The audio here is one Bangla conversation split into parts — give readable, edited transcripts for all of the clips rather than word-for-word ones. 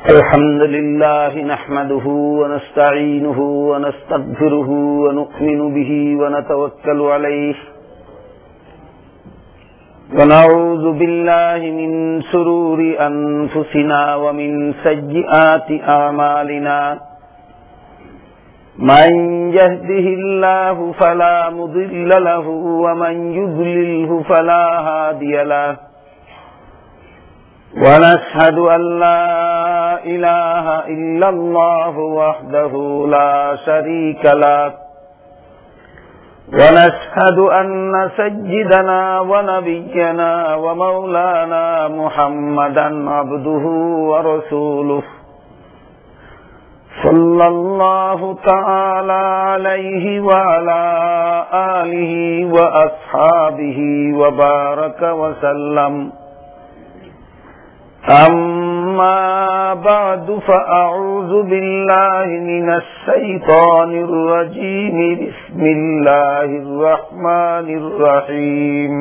الحمد لله نحمده ونستعينه ونستغفره ونؤمن به ونتوكل عليه ونعوذ بالله من شرور أنفسنا ومن سيئات أعمالنا من يهده الله فلا مضل له ومن يضلله فلا هادي له ونشهد أن لا إله إلا الله وحده لا شريك له ونشهد أن سيدنا ونبينا ومولانا محمدا عبده ورسوله صلى الله تعالى عليه وعلى آله وأصحابه وبارك وسلم أما بعد فأعوذ بالله من الشيطان الرجيم بسم الله الرحمن الرحيم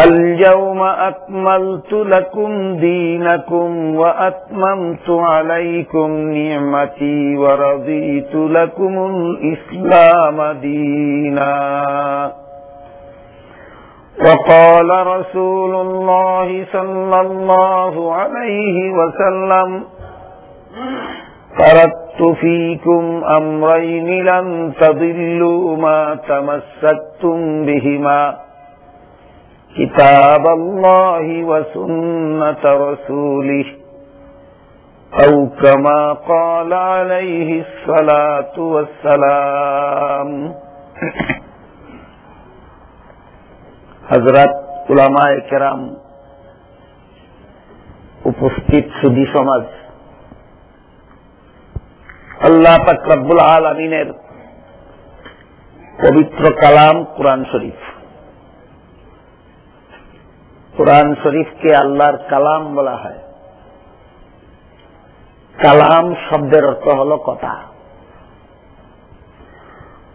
اليوم أكملت لكم دينكم وأتممت عليكم نعمتي ورضيت لكم الإسلام دينا وقال رسول الله صلى الله عليه وسلم تركت فيكم أمرين لن تضلوا ما تمسكتم بهما كتاب الله وسنة رسوله أو كما قال عليه الصلاة والسلام হযরত উলামায়ে কেরাম, উপস্থিত সুধী সমাজ, আল্লাহ পাক রব্বুল আলামিনের পবিত্র কালাম কুরআন শরীফ। কুরআন শরীফকে আল্লাহর কালাম বলা হয়। কালাম শব্দের অর্থ হলো কথা।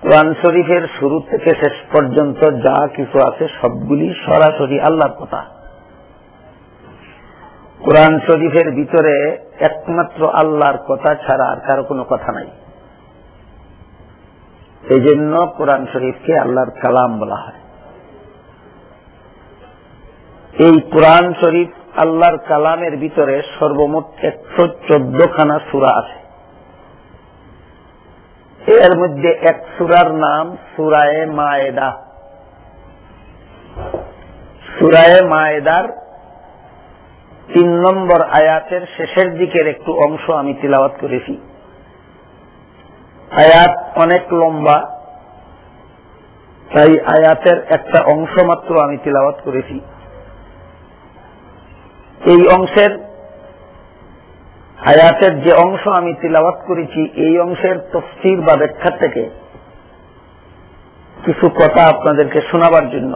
কুরআন শরীফের শুরু থেকে শেষ পর্যন্ত যা কিছু আছে সবগুলি সরাসরি আল্লাহর কথা। কুরআন শরীফের ভিতরে একমাত্র আল্লাহর কথা ছাড়া আর কারো কোনো কথা নাই। এই জন্য কুরআন শরীফকে আল্লাহর কালাম বলা হয়। এই কুরআন শরীফ আল্লাহর কালামের ভিতরে সর্বমোট 114 খানা সূরা আছে। এর মধ্যে এক সূরার নাম সূরায়ে মায়েদা। সূরায়ে মায়েদার 3 নম্বর আয়াতের শেষের দিকের একটু অংশ আমি তিলাওয়াত করেছি। আয়াত অনেক লম্বা, তাই আয়াতের একটা অংশ মাত্র আমি তিলাওয়াত করেছি। এই অংশের আয়াতের যে অংশ আমি তিলাওয়াত করেছি, এই অংশের তাফসীর বা ব্যাখ্যা থেকে কিছু কথা আপনাদেরকে শোনাবার জন্য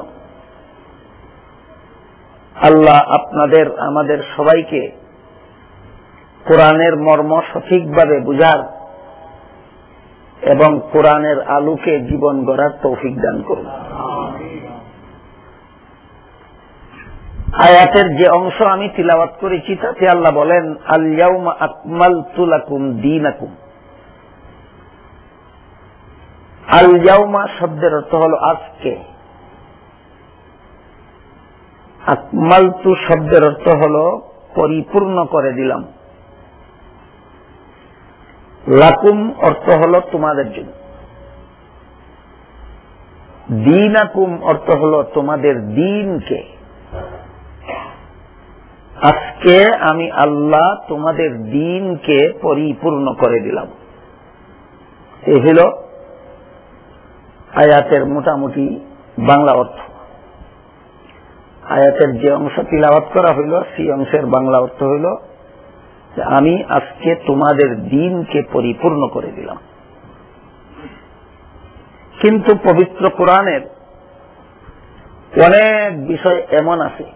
আল্লাহ আপনাদের আমাদের সবাইকে কোরআনের মর্ম সঠিকভাবে বুঝার এবং কোরআনের আলোকে জীবন গড়ার তৌফিক দান করুন। আয়াতের যে অংশ আমি তিলাওয়াত করেছি তাতে আল্লাহ বলেন, আল ইয়াউমা আকমালতু লাকুম দীনাকুম। আল ইয়াউমা শব্দের অর্থ হলো আজকে। আকমালতু শব্দের অর্থ হলো পরিপূর্ণ করে দিলাম। লাকুম অর্থ হলো তোমাদের জন্য। দীনাকুম অর্থ হলো তোমাদের দ্বীনকে। আজকে আমি আল্লাহ তোমাদের দ্বীনকে পরিপূর্ণ করে দিলাম। এই হল আয়াতের মোটামুটি বাংলা অর্থ। আয়াতের যে অংশ তিলাওয়াত করা হইল সেই অংশের বাংলা অর্থ হইল যে আমি আজকে তোমাদের দ্বীনকে পরিপূর্ণ করে দিলাম। কিন্তু পবিত্র কোরআনের অনেক বিষয় এমন আছে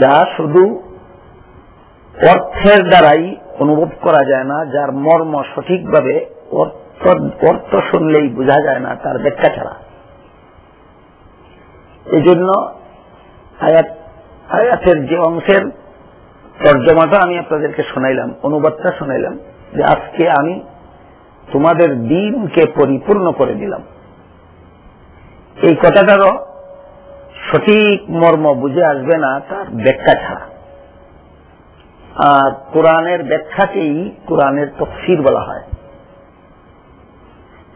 যা শুধু অর্থের দ্বারাই অনুভব করা যায় না, যার মর্ম সঠিকভাবে অর্থ শুনলেই বোঝা যায় না তার ব্যাখ্যা ছাড়া। এই জন্য আয়াতের যে অংশের তর্জমাটা আমি আপনাদেরকে শোনাইলাম, অনুবাদটা শোনাইলাম যে আজকে আমি তোমাদের দ্বীনকে পরিপূর্ণ করে দিলাম। এই কথাটারও সঠিক মর্ম বুঝে আসবে না তার ব্যাখ্যা ছাড়া। আর কোরআনের ব্যাখ্যাকেই কোরআনের তাফসীর বলা হয়।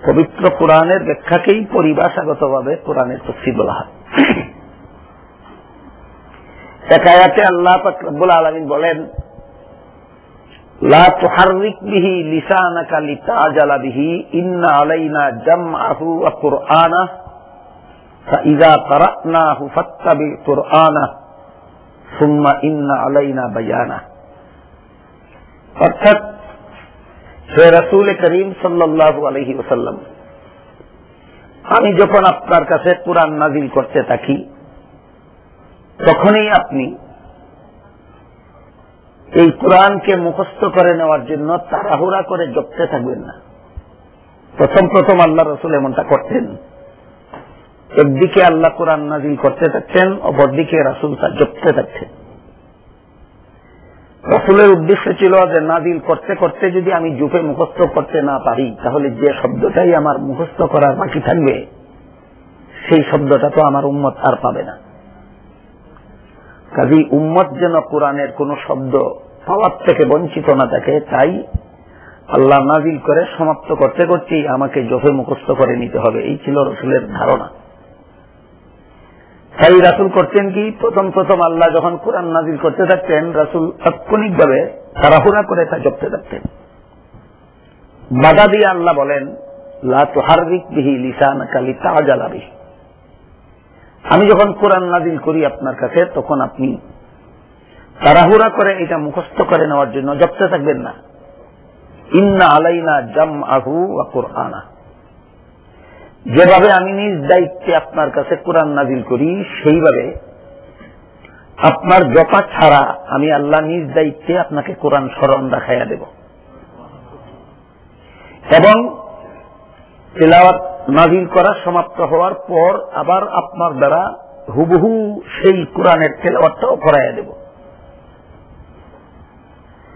পবিত্র কোরআনের ব্যাখ্যাকেই পরিভাষাগতভাবে কোরআনের তাফসীর বলা হয়। এক আয়াতে আল্লাহ পাক রব্বুল আলামিন বলেন, লা তুহাররিক বিহি লিসানাকা লিতাজালা বিহি ইন্না আলাইনা জামআহু ওয়া কুরআনাহ ফাইযা ক্বারানাহু ফাত্তাবি কুরআনাহ সুম্মা ইন্না আলাইনা বায়ানাহ। অর্থাৎ হে রাসূল করিম সাল্লাল্লাহু আলাইহি ওয়াসাল্লাম, আমি যখন আপনার কাছে কুরআন নাযিল করতে থাকি তখনই আপনি এই কোরআনকে মুখস্থ করে নেওয়ার জন্য তাড়াহুড়া করে জপতে থাকবেন না। প্রথম আল্লাহ রাসূল এমনটা করতেন। একদিকে আল্লাহ কোরআন নাযিল করতে থাকতেন, অপরদিকে রাসূল তা জপতে থাকতেন। রাসূলের উদ্দেশ্য ছিল যে নাযিল করতে করতে যদি আমি জপে মুখস্থ করতে না পারি তাহলে যে শব্দটাই আমার মুখস্থ করার বাকি থাকবে সেই শব্দটা তো আমার উম্মত আর পাবে না। কাজেই উম্মত যেন কোরআনের কোন শব্দ পাওয়ার থেকে বঞ্চিত না থাকে, তাই আল্লাহ নাযিল করে সমাপ্ত করতে করতেই আমাকে জপে মুখস্থ করে নিতে হবে, এই ছিল রাসূলের ধারণা। তাই রাসূল করতেন কি, প্রথম আল্লাহ যখন কোরআন নাযিল করতে থাকতেন রাসূল তাৎক্ষণিকভাবে তাড়াহুড়া করে তা জপতে থাকতেন। বাধা দিয়ে আল্লাহ বলেন, লা তুহাররিক বিহি লিসানাকা লিতাজালা বিহি, আমি যখন কোরআন নাযিল করি আপনার কাছে তখন আপনি তাড়াহুড়া করে এটা মুখস্থ করে নেওয়ার জন্য জপতে থাকবেন না। ইন্না আলাইনা জামআহু ওয়া কুরআনাহ, যেভাবে আমি নিজ দায়িত্বে আপনার কাছে কোরআন নাযিল করি সেইভাবে আপনার জপা ছাড়া আমি আল্লাহ নিজ দায়িত্বে আপনাকে কোরআন স্মরণ রাখাইয়া দেব এবং তিলাওয়াত নাযিল করা সমাপ্ত হওয়ার পর আবার আপনার দ্বারা হুবহু সেই কোরআনের তেলাওয়াতটাও করাইয়া দেব।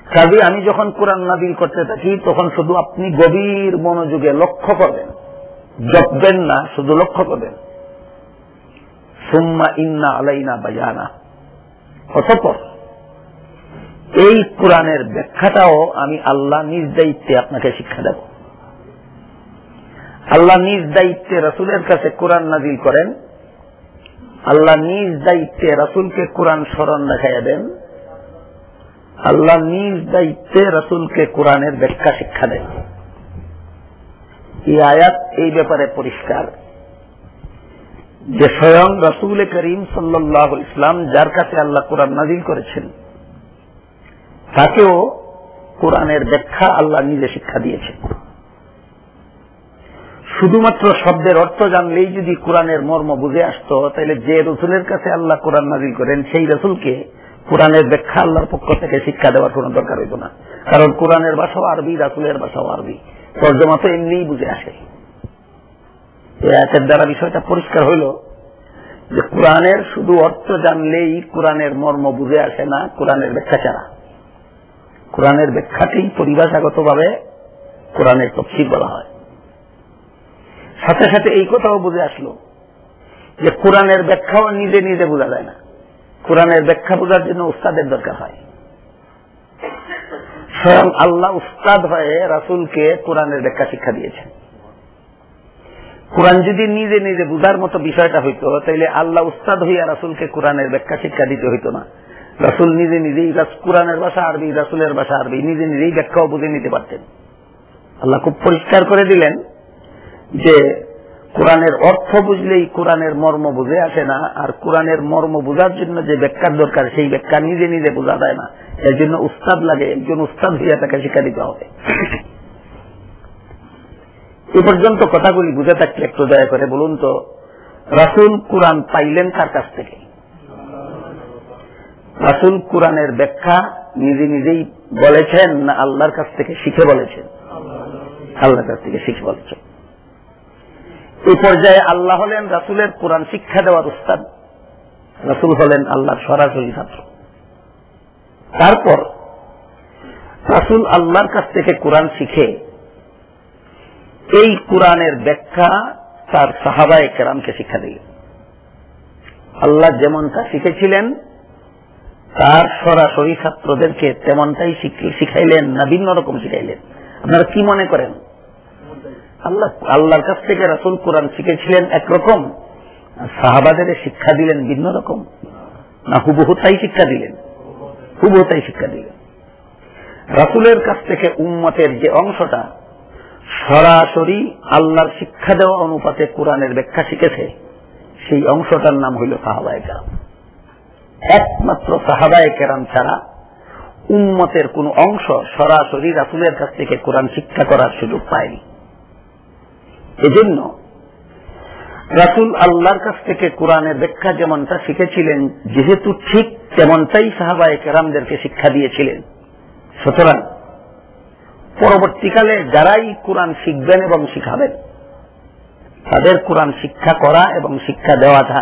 কাজে আমি যখন কোরআন নাযিল করতে থাকি তখন শুধু আপনি গভীর মনোযোগে লক্ষ্য করবেন, জপবেন না, শুধু লক্ষ্য করবেন। সুম্মা ইন্না আলাইনা বায়ানাহ, অতঃপর এই কোরআনের ব্যাখ্যাটাও আমি আল্লাহ নিজ দায়িত্বে আপনাকে শিক্ষা দেব। আল্লাহ নিজ দায়িত্বে রাসূলের কাছে কোরআন নাযিল করেন, আল্লাহ নিজ দায়িত্বে রাসূলকে কোরআন স্মরণ রাখাইয়া দেন, আল্লাহ নিজ দায়িত্বে রাসূলকে কোরআনের ব্যাখ্যা শিক্ষা দেন। এই আয়াত এই ব্যাপারে পরিষ্কার যে স্বয়ং রাসূল করিম সাল্লাল্লাহু আলাইহি ওয়াসাল্লাম যার কাছে আল্লাহ কোরআন নাযিল করেছেন তাকেও কোরআনের ব্যাখ্যা আল্লাহ নিজে শিক্ষা দিয়েছেন। শুধুমাত্র শব্দের অর্থ জানলেই যদি কোরআনের মর্ম বুঝে আসতো তাহলে যে রাসূলের কাছে আল্লাহ কোরআন নাযিল করেন সেই রাসূলকে কোরআনের ব্যাখ্যা আল্লাহর পক্ষ থেকে শিক্ষা দেওয়ার কোন দরকার হইত না, কারণ কোরআনের ভাষাও আরবি, রাসূলের ভাষাও আরবি, তর্জমা তো এমনিই বুঝে আসে। এই আয়াতের দ্বারা বিষয়টা পরিষ্কার হইল যে কোরআনের শুধু অর্থ জানলেই কোরআনের মর্ম বুঝে আসে না কোরআনের ব্যাখ্যা ছাড়া। কোরআনের ব্যাখ্যাকেই পরিভাষাগতভাবে কোরআনের তাফসীর বলা হয়। সাথে সাথে এই কথাও বুঝে আসলো যে কোরআনের ব্যাখ্যাও নিজে নিজে বোঝা যায় না, কোরআনের ব্যাখ্যা বোঝার জন্য উস্তাদের দরকার হয়। স্বয়ং আল্লাহ উস্তাদ হয়ে রাসূলকে কোরআনের ব্যাখ্যা শিক্ষা দিয়েছেন। কোরআন যদি নিজে নিজে বুঝার মতো বিষয়টা হইত তাহলে আল্লাহ উস্তাদ হইয়া রাসূলকে কোরআনের ব্যাখ্যা শিক্ষা দিতে হইত না। রাসূল নিজে নিজেই, কোরআনের ভাষা আরবি, রাসূলের ভাষা আরবি, নিজে নিজেই ব্যাখ্যাও বুঝে নিতে পারতেন। আল্লাহ খুব পরিষ্কার করে দিলেন যে কোরআনের অর্থ বুঝলেই কোরআনের মর্ম বুঝে আসে না, আর কোরআনের মর্ম বোঝার জন্য যে ব্যাখ্যার দরকার সেই ব্যাখ্যা নিজে নিজে বোঝা যায় না, এর জন্য উস্তাদ লাগে, একজন উস্তাদ হইয়া তাকে শিক্ষা দিতে হবে। এ পর্যন্ত কথাগুলি বুঝে থাকলে একটু দয়া করে বলুন তো, রাসূল কোরআন পাইলেন কার কাছ থেকে? রাসূল কোরআনের ব্যাখ্যা নিজে নিজেই বলেছেন না আল্লাহর কাছ থেকে শিখে বলেছেন? আল্লাহর কাছ থেকে শিখে বলেছেন। এই পর্যায়ে আল্লাহ হলেন রাসূলের কোরআন শিক্ষা দেওয়ার উস্তাদ, রাসূল হলেন আল্লাহর সরাসরি ছাত্র। তারপর রাসূল আল্লাহর কাছ থেকে কোরআন শিখে এই কোরআনের ব্যাখ্যা তার সাহাবায়ে কেরামকে শিক্ষা দিলেন। আল্লাহ যেমনটা শিখেছিলেন তার সরাসরি ছাত্রদেরকে তেমনটাই শিখাইলেন না ভিন্ন রকম শিখাইলেন? আপনারা কি মনে করেন? আল্লাহর কাছ থেকে রাসূল কোরআন শিখেছিলেন একরকম, সাহাবাদের শিক্ষা দিলেন ভিন্ন রকম, না হুবহু তাই শিক্ষা দিলেন? হুবহু তাই শিক্ষা দিলেন। রাসূলের কাছ থেকে উম্মতের যে অংশটা সরাসরি আল্লাহর শিক্ষা দেওয়া অনুপাতে কোরআনের ব্যাখ্যা শিখেছে, সেই অংশটার নাম হইল সাহাবায়ে কেরাম। একমাত্র সাহাবায়ে কেরাম ছাড়া উম্মতের কোন অংশ সরাসরি রাসূলের কাছ থেকে কোরআন শিক্ষা করার সুযোগ পায়নি। এজন্য রাসূল আল্লাহর কাছ থেকে কোরআনের ব্যাখ্যা যেমনটা শিখেছিলেন, যেহেতু ঠিক তেমনটাই সাহাবায়ে কেরামদেরকে শিক্ষা দিয়েছিলেন, সুতরাং পরবর্তীকালে যারাই কোরআন শিখবেন এবং শিখাবেন তাদের কোরআন শিক্ষা করা এবং শিক্ষা দেওয়াটা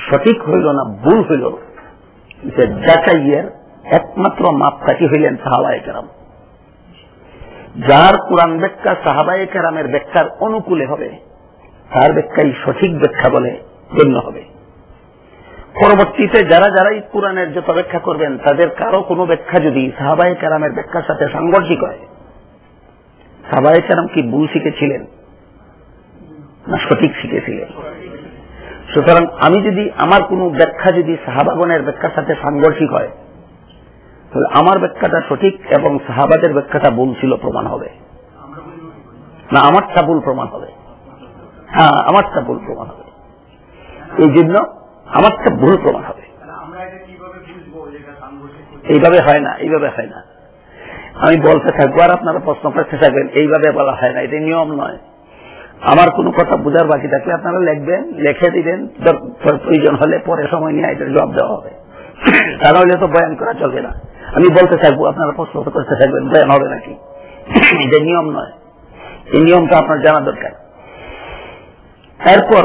সঠিক হইল না ভুল হইল, যে যাচাইয়ের একমাত্র মাপকাঠি হইলেন সাহাবায়ে কেরাম। যার কোরআন ব্যাখ্যা সাহাবায়ে কেরামের ব্যাখ্যার অনুকূলে হবে তার ব্যাখ্যাই সঠিক ব্যাখ্যা বলে গণ্য হবে। পরবর্তীতে যারাই কোরআনের যত ব্যাখ্যা করবেন তাদের কারো কোনো ব্যাখ্যা যদি সাহাবায়ে কেরামের ব্যাখ্যার সাথে সাংঘর্ষিক হয়, সাহাবায়ে কেরাম কি ভুল শিখেছিলেন না সঠিক শিখেছিলেন? সুতরাং আমি যদি আমার কোন ব্যাখ্যা যদি সাহাবাগণের ব্যাখ্যার সাথে সাংঘর্ষিক হয়, তাহলে আমার ব্যাখ্যাটা সঠিক এবং সাহাবাদের ব্যাখ্যাটা ভুল ছিল প্রমাণ হবে না আমারটা ভুল প্রমাণ হবে? হ্যাঁ, আমারটা ভুল প্রমাণ হবে। এই জন্য আমারটা ভুল প্রমাণ হবে। এইভাবে হয় না, এইভাবে হয় না। আমি বলতে থাকবো আর আপনারা প্রশ্ন করতে থাকবেন, এইভাবে বলা হয় না, এটা নিয়ম নয়। আমার কোনো কথা বোঝার বাকি থাকলে আপনারা লিখবেন, লিখে দিবেন, প্রয়োজন হলে পরে সময় নিয়ে এটার জবাব দেওয়া হবে। তাহলে তো বয়ান করা চলবে না। আমি বলতে থাকবো, আপনারা প্রশ্ন করতে থাকবেন, বয়ান হবে নাকি? এটা নিয়ম নয়, এই নিয়মটা আপনার জানা দরকার। এরপর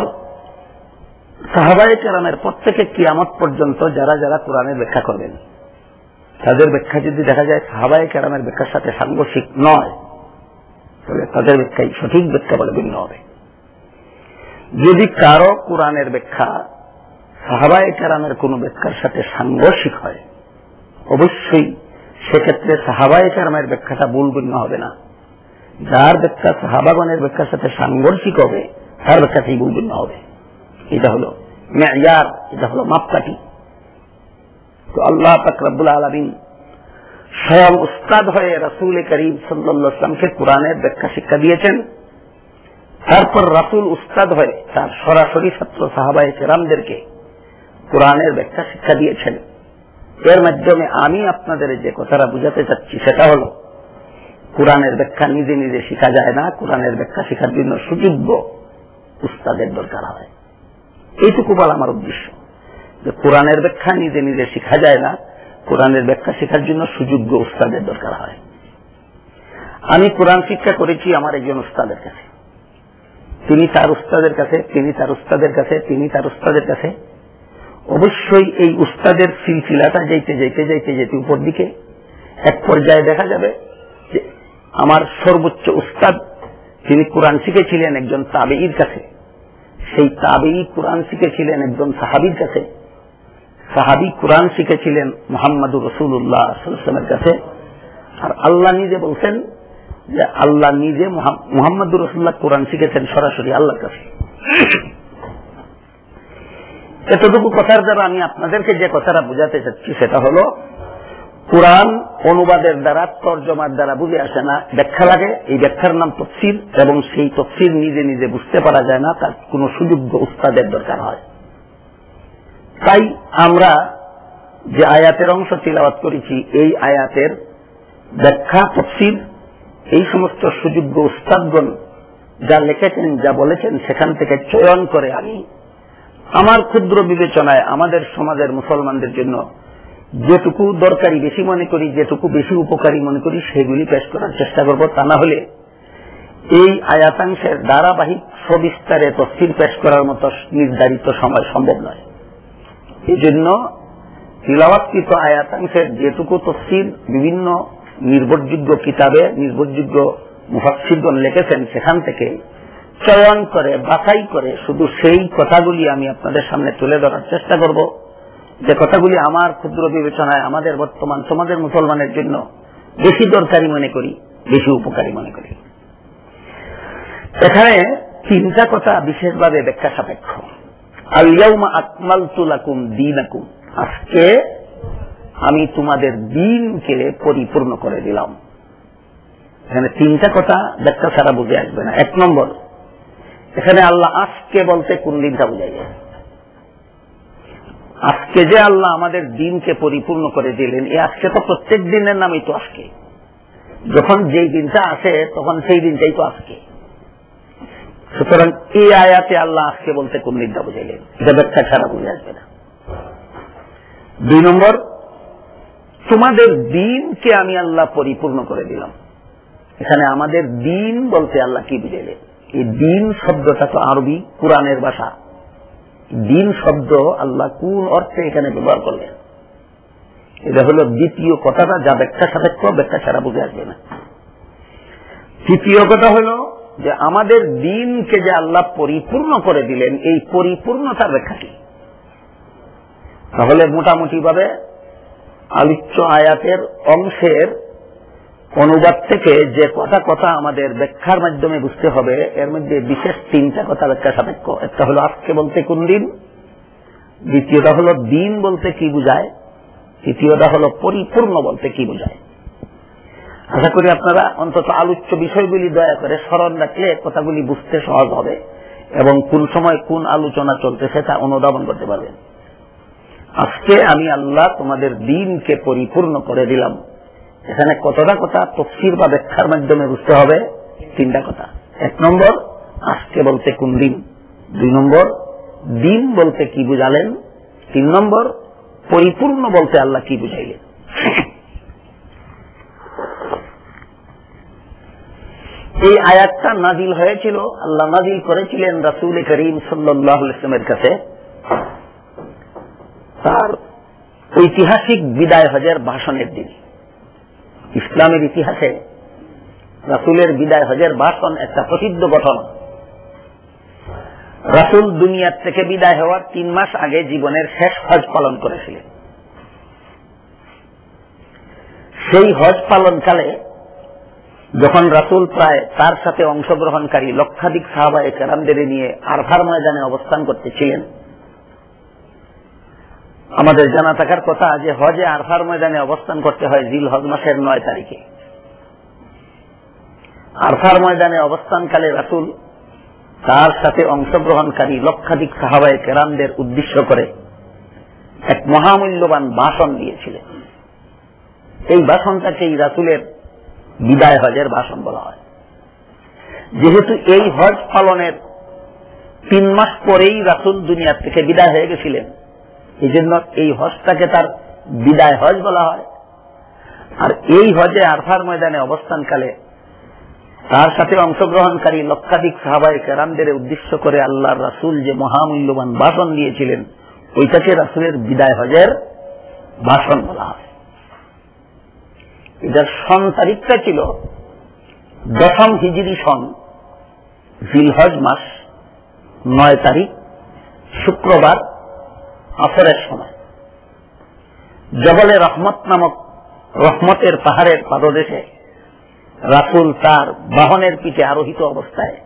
সাহাবায়ে কেরামের প্রত্যেকে কিয়ামত পর্যন্ত যারা কোরআনের ব্যাখ্যা করবেন তাদের ব্যাখ্যা যদি দেখা যায় সাহাবায়ে কেরামের ব্যাখ্যার সাথে সাংঘর্ষিক নয়, তাহলে তাদের ব্যাখ্যাই সঠিক ব্যাখ্যা বলে গণ্য হবে। যদি কারো কোরআনের ব্যাখ্যা সাহাবায়ে কেরামের কোন ব্যাখ্যার সাথে সাংঘর্ষিক হয়, অবশ্যই সেক্ষেত্রে সাহাবায়ে কেরামের ব্যাখ্যাটা ভুল গণ্য হবে না। যার ব্যাখ্যা সাহাবাগণের ব্যাখ্যার সাথে সাংঘর্ষিক হবে তার ব্যাখ্যাটাই ভুল গণ্য হবে। এটা হলো মেয়ার, এটা হলো মাপকাঠি। তো আল্লাহ পাক রব্বুল আলামিন স্বয়ং উস্তাদ হয়ে রাসূল করিম সাল্লাল্লাহু আলাইহি ওয়াসাল্লামকে কোরআনের ব্যাখ্যা শিক্ষা দিয়েছেন। তারপর রাসূল উস্তাদ হয়ে তার সরাসরি ছাত্র সাহাবায়ে কেরামদেরকে কোরআনের ব্যাখ্যা শিক্ষা দিয়েছেন। এর মাধ্যমে আমি আপনাদের যে কথাটা বুঝাতে চাচ্ছি সেটা হলো, কোরআনের ব্যাখ্যা নিজে নিজে শেখা যায় না, কোরআনের ব্যাখ্যা শেখার জন্য সুযোগ্য উস্তাদের দরকার হয়। এইটুকু বলা আমার উদ্দেশ্য, যে কোরআনের ব্যাখ্যা নিজে নিজে শেখা যায় না, কোরআনের ব্যাখ্যা শেখার জন্য সুযোগ্য উস্তাদের দরকার হয়। আমি কোরআন শিক্ষা করেছি আমার একজন উস্তাদের কাছে, তিনি তার উস্তাদের কাছে, তিনি তার উস্তাদের কাছে, তিনি তার উস্তাদের কাছে। অবশ্যই এই উস্তাদের সিলসিলাটা যেতে যেতে যেতে যেতে উপর দিকে এক পর্যায়ে দেখা যাবে যে আমার সর্বোচ্চ উস্তাদ তিনি কোরআন শিখেছিলেন একজন তাবেঈর কাছে, সেই তাবেঈ কোরআন শিখেছিলেন একজন সাহাবীর কাছে, সাহাবী কোরআন শিখেছিলেন মুহাম্মদুর রাসূলুল্লাহ সাল্লাল্লাহু আলাইহি ওয়াসাল্লামের কাছে। আর আল্লাহ নিজে বলছেন যে আল্লাহ নিজে মুহাম্মদুর রাসূলুল্লাহ কোরআন শিখেছেন সরাসরি আল্লাহর কাছে। এতটুকু কথার দ্বারা আমি আপনাদেরকে যে কথাটা বুঝাতে চাচ্ছি সেটা হলো, কোরআন অনুবাদের দ্বারা, তরজমার দ্বারা বুঝে আসে না, ব্যাখ্যা লাগে। এই ব্যাখ্যার নাম তাফসীর, এবং সেই তাফসীর নিজে নিজে বুঝতে পারা যায় না, তার কোন সুযোগ্য উস্তাদের দরকার হয়। তাই আমরা যে আয়াতের অংশ তিলাওয়াত করেছি, এই আয়াতের ব্যাখ্যা তাফসীর এই সমস্ত সুযোগ্য উস্তাদগণ যা লিখেছেন, যা বলেছেন, সেখান থেকে চয়ন করে আমি আমার ক্ষুদ্র বিবেচনায় আমাদের সমাজের মুসলমানদের জন্য যেটুকু দরকারি বেশি মনে করি, যেটুকু বেশি উপকারী মনে করি, সেগুলি পেশ করার চেষ্টা করব। তা না হলে এই আয়াতাংশের ধারাবাহিক সবিস্তারে তাফসীর পেশ করার মতো নির্ধারিত সময় সম্ভব নয়। এই জন্য তিলাওয়াতকৃত আয়াতাংশের যেটুকু তাফসীর বিভিন্ন নির্ভরযোগ্য কিতাবে নির্ভরযোগ্য মুফাসসিরগণ লিখেছেন, সেখান থেকে চয়ন করে বাছাই করে শুধু সেই কথাগুলি আমি আপনাদের সামনে তুলে ধরার চেষ্টা করব, যে কথাগুলি আমার ক্ষুদ্র বিবেচনায় আমাদের বর্তমান সমাজের মুসলমানের জন্য বেশি দরকারি মনে করি, বেশি উপকারী মনে করি। এখানে তিনটা কথা বিশেষভাবে ব্যাখ্যা সাপেক্ষ। আল ইয়াউমা আকমালতু লাকুম দীনাকুম, আজকে আমি তোমাদের দ্বীনকে পরিপূর্ণ করে দিলাম। এখানে তিনটা কথা ব্যাখ্যা ছাড়া বুঝে আসবে না। এক নম্বর, এখানে আল্লাহ আজকে বলতে কোন দিনটা বুঝাইবে? আজকে যে আল্লাহ আমাদের দিনকে পরিপূর্ণ করে দিলেন, এই আজকে তো প্রত্যেক দিনের নামই তো আজকে। যখন যেই দিনটা আসে তখন সেই দিনটাই তো আজকে। সুতরাং এই আয়াতে আল্লাহ আজকে বলতে কোন দিনটা বুঝাইলেন, এটা ব্যাখ্যা ছাড়া বুঝে আসবে না। দুই নম্বর, তোমাদের দিনকে আমি আল্লাহ পরিপূর্ণ করে দিলাম। এখানে আমাদের দিন বলতে আল্লাহ কি বুঝাইলেন? এই দিন শব্দটা তো আরবি কুরআনের ভাষা। দিন শব্দ আল্লাহ কোন অর্থে এখানে ব্যবহার করলেন, এটা হলো দ্বিতীয় কথাটা, যা ব্যাখ্যা সাপেক্ষ, ব্যাখ্যা ছাড়া বুঝে আসবে না। তৃতীয় কথা হলো যে আমাদের দিনকে যে আল্লাহ পরিপূর্ণ করে দিলেন, এই পরিপূর্ণতার ব্যাখ্যা কি? তাহলে মোটামুটি ভাবে আলোচ্য আয়াতের অংশের অনুবাদ থেকে যে কথা আমাদের ব্যাখ্যার মাধ্যমে বুঝতে হবে, এর মধ্যে বিশেষ তিনটা কথা ব্যাখ্যা সাপেক্ষ। একটা হলো আজকে বলতে কোন দিন, দ্বিতীয়টা হলো দিন বলতে কি বুঝায়, তৃতীয়টা হলো পরিপূর্ণ বলতে কি বুঝায়। আশা করি আপনারা অন্তত আলোচ্য বিষয়গুলি দয়া করে স্মরণ রাখলে কথাগুলি বুঝতে সহজ হবে এবং কোন সময় কোন আলোচনা চলতেছে তা অনুধাবন করতে পারবেন। আজকে আমি আল্লাহ তোমাদের দিনকে পরিপূর্ণ করে দিলাম, এখানে কতটা কথা তাফসীর বা ব্যাখ্যার মাধ্যমে বুঝতে হবে? তিনটা কথা। এক নম্বর, আজকে বলতে কোন দিন। দুই নম্বর, দিন বলতে কি বুঝালেন। তিন নম্বর, পরিপূর্ণ বলতে আল্লাহ কি বুঝাইলেন। এই আয়াতটা নাজিল হয়েছিল, আল্লাহ নাজিল করেছিলেন রাসূল করিম সাল্লাল্লাহু আলাইহি ওয়াসাল্লামের কাছে তার ঐতিহাসিক বিদায় হজের ভাষণের দিন। ইসলামের ইতিহাসে রাসূলের বিদায় হজের ভাষণ একটা প্রসিদ্ধ ঘটনা। রাসূল দুনিয়ার থেকে বিদায় হওয়ার 3 মাস আগে জীবনের শেষ হজ পালন করেছিলেন। সেই হজ পালনকালে যখন রাসূল প্রায় তার সাথে অংশগ্রহণকারী লক্ষাধিক সাহাবায়ে কেরামদের নিয়ে আরফার ময়দানে অবস্থান করতেছিলেন, আমাদের জানা থাকার কথা যে হজে আরফার ময়দানে অবস্থান করতে হয় জিলহজ মাসের 9 তারিখে। আরফার ময়দানে অবস্থানকালে রাসূল তার সাথে অংশগ্রহণকারী লক্ষাধিক সাহাবায়ে কেরামদের উদ্দেশ্য করে এক মহামূল্যবান ভাষণ দিয়েছিলেন। এই ভাষণটাকেই রাসূলের বিদায় হজের ভাষণ বলা হয়। যেহেতু এই হজ পালনের 3 মাস পরেই রাসূল দুনিয়া থেকে বিদায় হয়ে গেছিলেন, এই জন্য এই হজটাকে তার বিদায় হজ বলা হয়। আর এই হজে আরফার ময়দানে অবস্থানকালে তার সাথে অংশগ্রহণকারী লক্ষাধিক সাহাবায়ে কেরামদের উদ্দেশ্য করে আল্লাহর রাসূল যে মহামূল্যবান ভাষণ দিয়েছিলেন, ওইটাকে রাসূলের বিদায় হজের ভাষণ বলা হয়। এটার সন তারিখটা ছিল 10ম হিজরি সন জিলহজ মাস 9 তারিখ শুক্রবার আসরের সময় জবলে রহমত নামক রহমতের পাহাড়ের পাদদেশে রাসূল তার বাহনের পিঠে আরোহিত অবস্থায়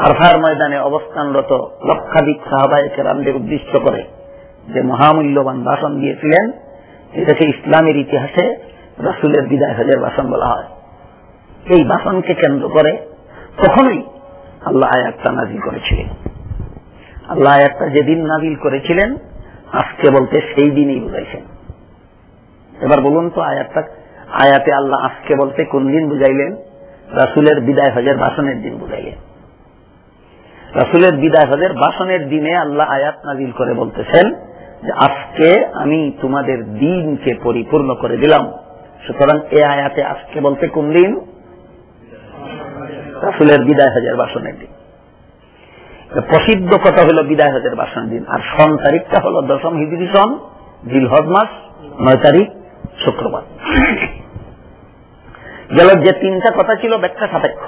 আরফার ময়দানে অবস্থানরত লক্ষাধিক সাহাবায়ে কেরামদের উদ্দেশ্য করে যে মহামূল্যবান ভাষণ দিয়েছিলেন, এটাকে ইসলামের ইতিহাসে রাসূলের বিদায় হজের ভাষণ বলা হয়। এই ভাষণকে কেন্দ্র করে তখনই আল্লাহ আয়াতটা নাজিল করেছিলেন। আল্লাহ আয়াতটা যেদিন নাজিল করেছিলেন, আজকে বলতে সেই দিনই বুঝাইছেন। এবার বলুন তো আয়াতে আল্লাহ আজকে বলতে কোন দিন বুঝাইলেন? রাসূলের বিদায় হজের ভাষণের দিন বুঝাইলেন। রাসূলের বিদায় হজের ভাষণের দিনে আল্লাহ আয়াত নাজিল করে বলতেছেন যে আজকে আমি তোমাদের দিনকে পরিপূর্ণ করে দিলাম। সুতরাং এই আয়াতে আজকে বলতে কোন দিন? রাসূলের বিদায় হজের ভাষণের দিন। প্রসিদ্ধ কথা হলো বিদায় হজের ভাষণের দিন। আর সন তারিখটা হলো 10ম হিজরি সন জিলহজ মাস 9 তারিখ শুক্রবার। গেল যে 3টা কথা ছিল ব্যাখ্যা সাপেক্ষ,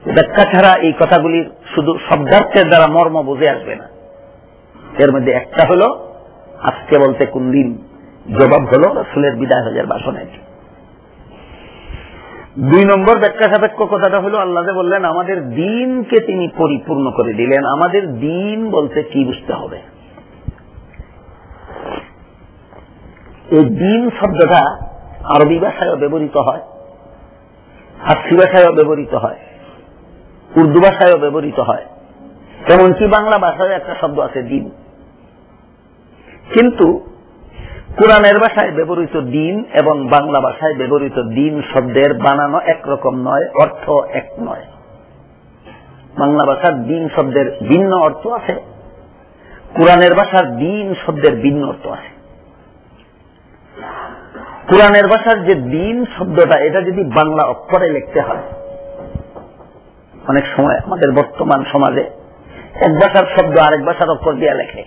ব্যাখ্যা ছাড়া এই কথাগুলির শুধু শব্দার্থের দ্বারা মর্ম বুঝে আসবে না। এর মধ্যে একটা হলো আজকে বলতে কোন দিন, জবাব হলো রাসূলের বিদায় হজের ভাষণের। 2 নম্বর ব্যাখ্যা সাপেক্ষ কথাটা হলো আল্লাহ যে বললেন আমাদের দ্বীনকে তিনি পরিপূর্ণ করে দিলেন। আমাদের দ্বীন বলতে কি বুঝতে হবে? এই দ্বীন শব্দটা আরবি ভাষায়ও ব্যবহৃত হয়, ফার্সি ভাষায়ও ব্যবহৃত হয়, উর্দু ভাষায়ও ব্যবহৃত হয়, এমনকি বাংলা ভাষায় একটা শব্দ আছে দ্বীন। কিন্তু কোরআনের ভাষায় ব্যবহৃত দ্বীন এবং বাংলা ভাষায় ব্যবহৃত দ্বীন শব্দের বানানো একরকম নয়, অর্থ এক নয়। বাংলা ভাষার দ্বীন শব্দের ভিন্ন অর্থ আছে, কোরআনের ভাষার দ্বীন শব্দের ভিন্ন অর্থ আছে। কোরআনের ভাষার যে দ্বীন শব্দটা, এটা যদি বাংলা অক্ষরে লিখতে হয়, অনেক সময় আমাদের বর্তমান সমাজে এক ভাষার শব্দ আরেক ভাষার অক্ষর দিয়ে লেখে,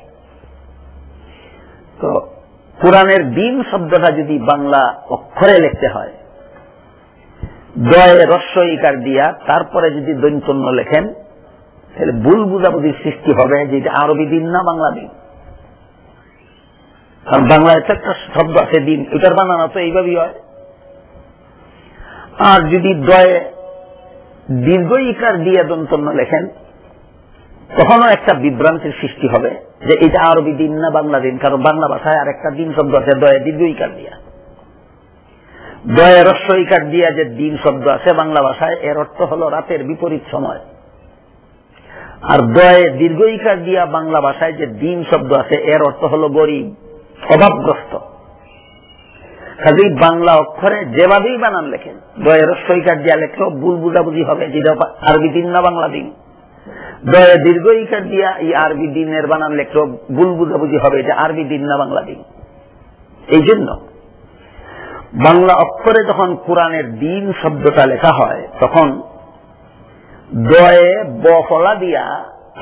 তো কোরআনের দ্বীন শব্দটা যদি বাংলা অক্ষরে লিখতে হয়, দয়ে রস্ব ইকার দিয়া তারপরে যদি দৈন্তন্য লেখেন, তাহলে ভুল বুঝাবুঝির সৃষ্টি হবে যে এটা আরবি দিন না বাংলা দিন। কারণ বাংলায় একটা শব্দ আছে দিন, এটার বানানো তো এইভাবেই হয়। আর যদি দয়ে দীর্ঘ ইকার দিয়ে দন্তন্য লেখেন, তখনও একটা বিভ্রান্তির সৃষ্টি হবে যে এটা আরবি দিন না বাংলা দিন। কারণ বাংলা ভাষায় আর একটা দিন শব্দ আছে দয়ে দীর্ঘ ইকার দিয়া, দয়ে রস্ব ইকার দিয়া যে দিন শব্দ আছে বাংলা ভাষায়, এর অর্থ হলো রাতের বিপরীত সময়। আর দয়ে দীর্ঘ ইকার দিয়া বাংলা ভাষায় যে দিন শব্দ আছে, এর অর্থ হলো গরিব, অভাবগ্রস্ত। কাজেই বাংলা অক্ষরে যেভাবেই বানান লেখেন, দয়ে রস্ব ইকার দিয়া লেখলেও ভুল বুঝাবুঝি হবে যেটা আরবি দিন না বাংলা দিন। দয়ে দীর্ঘ ইকার দিয়া এই আরবি দিনের বানান লেখলেও ভুল বুঝাবুঝি হবে এটা আরবি দিন না বাংলা দিন। এই জন্য বাংলা অক্ষরে যখন কোরআনের দিন শব্দটা লেখা হয়, তখন দয়ে বফলা দিয়া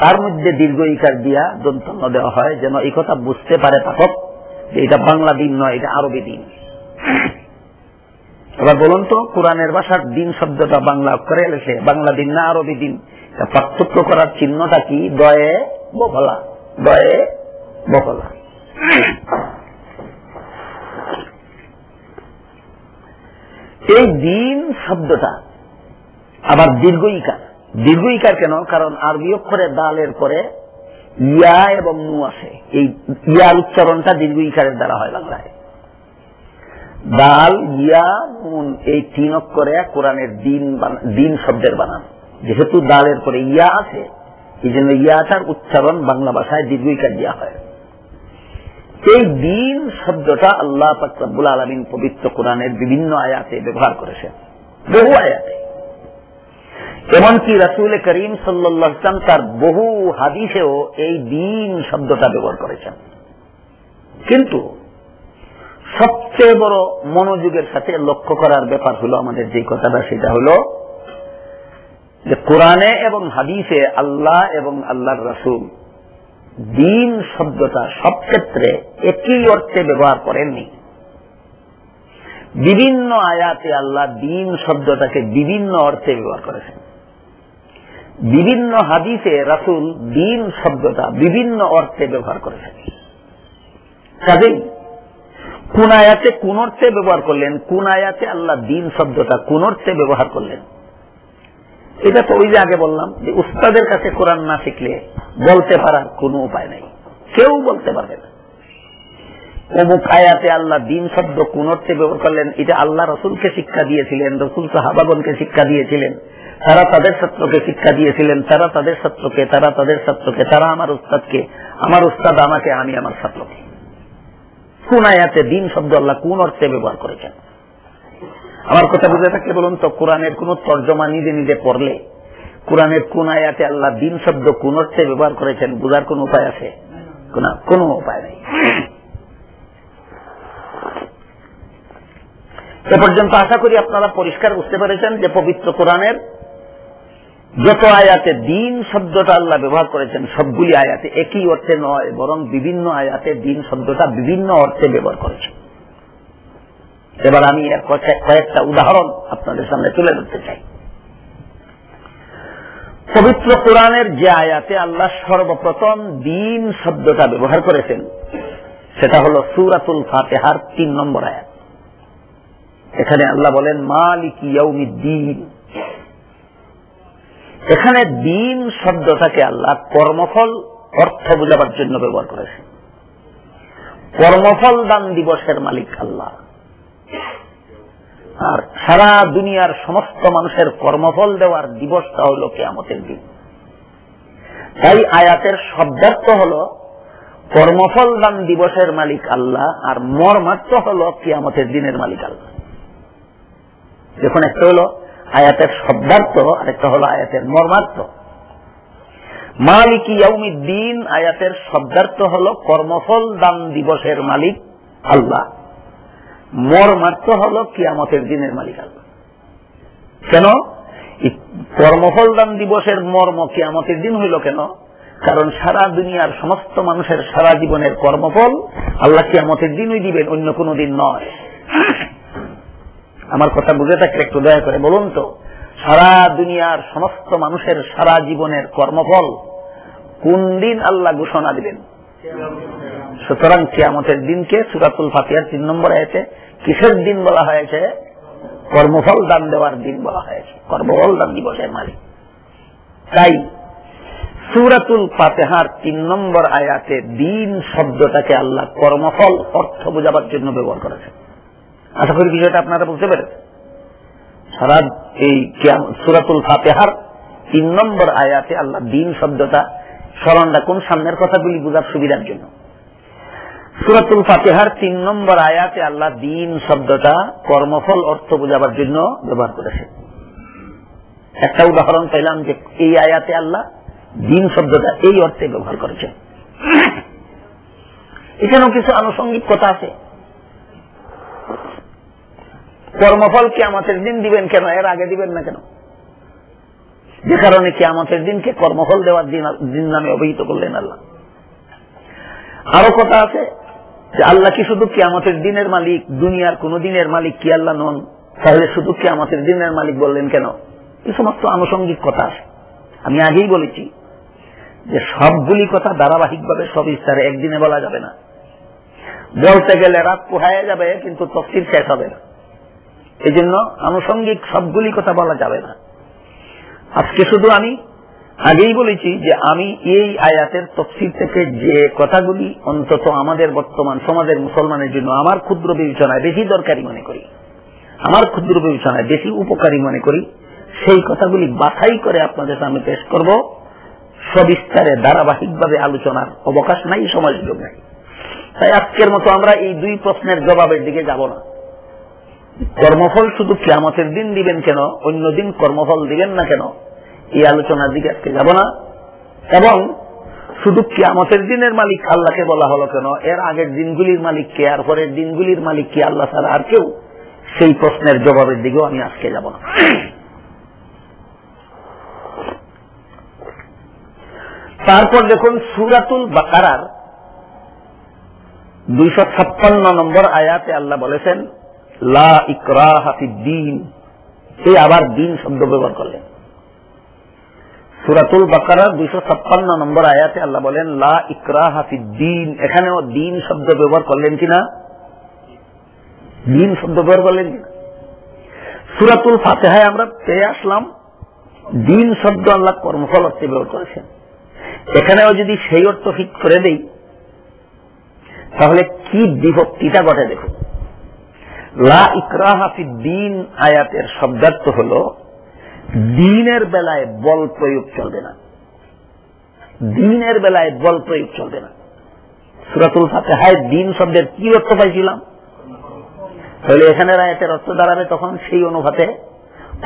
তার মধ্যে দীর্ঘ ইকার দিয়া দন্তন্য দেওয়া হয়, যেন এই কথা বুঝতে পারে পাঠক যে এটা বাংলা দিন নয়, এটা আরবি দিন। এবার বলুন তো, কোরআনের ভাষার দিন শব্দটা বাংলা অক্ষরে লেখে বাংলা দিন না আরবি দিন, পার্থক্য করার চিহ্নটা কি? দয়ে বফলা, দয়ে বফলা। এই দিন শব্দটা আবার দীর্ঘ ইকার। দীর্ঘ ইকার কেন? কারণ আরবি অক্ষরে দালের পরে ইয়া এবং নু আছে, এই ইয়ার উচ্চারণটা দীর্ঘ ইকারের দ্বারা হয় বাংলায়। দাল, ইয়া, নুন, এই 3 অক্ষরে কোরআনের দিন শব্দের বানান। যেহেতু দালের পরে ইয়া আছে, এই জন্য ইয়াটার উচ্চারণ বাংলা ভাষায় দীর্ঘ ইকার দেওয়া হয়। এই দিন শব্দটা আল্লাহ পাক রব্বুল আলামিন পবিত্র কোরআনের বিভিন্ন আয়াতে ব্যবহার করেছেন, বহু আয়াতে। এমনকি রাসূল করিম সাল্লাল্লাহু আলাইহি ওয়াসাল্লাম তার বহু হাদিসেও এই দিন শব্দটা ব্যবহার করেছেন। কিন্তু সবচেয়ে বড় মনোযোগের সাথে লক্ষ্য করার ব্যাপার হলো আমাদের যে কথাটা, সেটা হলো যে কোরআনে এবং হাদিসে আল্লাহ এবং আল্লাহর রাসূল দিন শব্দটা সব ক্ষেত্রে একই অর্থে ব্যবহার করেননি। বিভিন্ন আয়াতে আল্লাহ দিন শব্দটাকে বিভিন্ন অর্থে ব্যবহার করেছেন। বিভিন্ন হাদিসে রাসূল দিন শব্দটা বিভিন্ন অর্থে ব্যবহার করেছেন। কাজেই কোন আয়াতে কোন অর্থে ব্যবহার করলেন, কোন আয়াতে আল্লাহ দিন শব্দটা কোন অর্থে ব্যবহার করলেন, এটা তো ওই যে আগে বললাম যে উস্তাদের কাছে কোরআন না শিখলে বলতে পারার কোনো উপায় নাই, কেউ বলতে পারবে না অমুক আয়াতে আল্লাহ দিন শব্দ কোন অর্থে ব্যবহার করলেন। এটা আল্লাহ রসুলকে শিক্ষা দিয়েছিলেন, রসুল সাহাবাগণকে শিক্ষা দিয়েছিলেন, তারা তাদের ছাত্রকে শিক্ষা দিয়েছিলেন, তারা তাদের ছাত্রকে, তারা তাদের ছাত্রকে, তারা আমার উস্তাদকে, আমার উস্তাদ আমাকে, আমি আমার ছাত্রকে। কোন আয়াতে দিন শব্দ আল্লাহ কোন অর্থে ব্যবহার করেছেন? আমার কথা বুঝে থাকলে বলুন তো, কোরআনের কোন তর্জমা নিজে নিজে পড়লে কোরআনের কোন আয়াতে আল্লাহ দিন শব্দ কোন অর্থে ব্যবহার করেছেন বোঝার কোন উপায় আছে? কোন উপায় নেই। এ পর্যন্ত আশা করি আপনারা পরিষ্কার বুঝতে পেরেছেন যে পবিত্র কোরআনের যত আয়াতে দিন শব্দটা আল্লাহ ব্যবহার করেছেন সবগুলি আয়াতে একই অর্থে নয়, বরং বিভিন্ন আয়াতে দিন শব্দটা বিভিন্ন অর্থে ব্যবহার করেছেন। এবার আমি এর কয়েকটা উদাহরণ আপনাদের সামনে তুলে ধরতে চাই। পবিত্র কোরআনের যে আয়াতে আল্লাহ সর্বপ্রথম দিন শব্দটা ব্যবহার করেছেন সেটা হল সূরাতুল ফাতিহার 3 নম্বর আয়াত। এখানে আল্লাহ বলেন মালিকি ইয়াউমিদ্দিন। এখানে দিন শব্দটাকে আল্লাহ কর্মফল অর্থ বোঝাবার জন্য ব্যবহার করেছেন। কর্মফল দান দিবসের মালিক আল্লাহ, আর সারা দুনিয়ার সমস্ত মানুষের কর্মফল দেওয়ার দিবসটা হল কিয়ামতের দিন। তাই আয়াতের শব্দার্থ হল কর্মফল দান দিবসের মালিক আল্লাহ, আর মর্মার্থ হল কিয়ামতের দিনের মালিক আল্লাহ। দেখুন, একটা হল আয়াতের শব্দার্থ, আরেকটা হল আয়াতের মর্মার্থ। মালিকি ইয়াউমিদ্দিন আয়াতের শব্দার্থ হল কর্মফল দান দিবসের মালিক আল্লাহ, মর্মার্থ হল কিয়ামতের দিনের মালিক আল্লাহ। কেন কর্মফল দান দিবসের মর্ম কিয়ামতের দিন হইল কেন? কারণ সারা দুনিয়ার সমস্ত মানুষের সারা জীবনের কর্মফল আল্লাহ কিয়ামতের দিনই দিবেন, অন্য কোনো দিন নয়। আমার কথা বুঝে থাকলে একটু দয়া করে বলুন তো, সারা দুনিয়ার সমস্ত মানুষের সারা জীবনের কর্মফল কোন দিন আল্লাহ ঘোষণা দিবেন? সুতরাং কিয়ামতের দিনকে সূরাতুল ফাতিহার 3 নম্বর আয়াতে কিসের দিন বলা হয়েছে? কর্মফল দান দেওয়ার দিন বলা হয়েছে, কর্মফল দান দিবসের মালিক। তাই সূরাতুল ফাতিহার 3 নম্বর আয়াতে দিন শব্দটাকে আল্লাহ কর্মফল অর্থ বোঝাবার জন্য ব্যবহার করেছেন। আশা করি বিষয়টা আপনারা বুঝতে পেরেছেন। সারা এই সূরাতুল ফাতিহার 3 নম্বর আয়াতে আল্লাহ দিন শব্দটা, স্মরণ রাখুন সামনের কথাগুলি বোঝার সুবিধার জন্য, সূরাতুল ফাতিহার 3 নম্বর আয়াতে আল্লাহ দিন শব্দটা কর্মফল অর্থ বোঝাবার জন্য ব্যবহার করেছেন। একটা উদাহরণ পেলাম যে এই আয়াতে আল্লাহ দিন শব্দটা এই অর্থে ব্যবহার করেছেন। এখানেও কিছু আনুষঙ্গিক কথা আছে। কর্মফল কিয়ামতের দিন দিবেন কেন? এর আগে দিবেন না কেন? যে কারণে কিয়ামতের দিনকে কর্মফল দেওয়ার দিন নামে অভিহিত করলেন আল্লাহ। আরো কথা আছে যে আল্লাহ কি শুধু কিয়ামতের দিনের মালিক, দুনিয়ার কোন দিনের মালিক কি আল্লাহ নন? তাহলে শুধু কিয়ামতের দিনের মালিক বললেন কেন? এই সমস্ত আনুষঙ্গিক কথা আছে। আমি আগেই বলেছি যে সবগুলি কথা ধারাবাহিকভাবে সবিস্তারে একদিনে বলা যাবে না। বলতে গেলে রাত পোহায় যাবে, কিন্তু তাফসীর শেষ হবে না। এই জন্য আনুষঙ্গিক সবগুলি কথা বলা যাবে না। আজকে শুধু আমি আগেই বলেছি যে আমি এই আয়াতের তাফসীর থেকে যে কথাগুলি অন্তত আমাদের বর্তমান সমাজের মুসলমানের জন্য আমার ক্ষুদ্র বিবেচনায় বেশি দরকারি মনে করি, আমার ক্ষুদ্র বিবেচনায় বেশি উপকারী মনে করি, সেই কথাগুলি বাছাই করে আপনাদের সামনে পেশ করব। সবিস্তারে ধারাবাহিকভাবে আলোচনার অবকাশ নাই, সময় সুযোগ নাই। তাই আজকের মতো আমরা এই 2 প্রশ্নের জবাবের দিকে যাব না। কর্মফল শুধু কিয়ামতের দিন দিবেন কেন, অন্য দিন কর্মফল দিবেন না কেন, এই আলোচনার দিকে আজকে যাব না। এবং শুধু কিয়ামতের দিনের মালিক আল্লাহকে বলা হলো কেন, এর আগের দিনগুলির মালিক কে, আর পরের দিনগুলির মালিক কে আল্লাহ ছাড়া আর কেউ, সেই প্রশ্নের জবাবের দিকেও আমি আজকে যাব না। তারপর দেখুন সূরাতুল বাকারার 256 নম্বর আয়াতে আল্লাহ বলেছেন লা ইকরাহা ফিদ্দীন। এই আবার দিন শব্দ ব্যবহার করলেন। সূরাতুল বাকারার 256 নম্বর আয়াতে আল্লাহ বলেন লা ইকরাহা ফিদ্দীন। এখানেও দিন শব্দ ব্যবহার করলেন কিনা? দিন শব্দ ব্যবহার করলেন কিনা? সূরাতুল ফাতিহায় আমরা পেয়ে আসলাম দিন শব্দ আল্লাহ কর্মফল অর্থে ব্যবহার করেছেন। এখানেও যদি সেই অর্থ ফিট করে দেই তাহলে কি বিভক্তিটা ঘটে দেখুন। লা ইকরাহা ফিদ্দীন আয়াতের শব্দার্থ হল দিনের বেলায় বল প্রয়োগ চলবে না, দিনের বেলায় বল প্রয়োগ চলবে না। সূরাতুল ফাতিহায় দিন শব্দের কি অর্থ পাইছিলাম? তাহলে এখানে আয়াতের অর্থ দাঁড়াবে তখন সেই অনুপাতে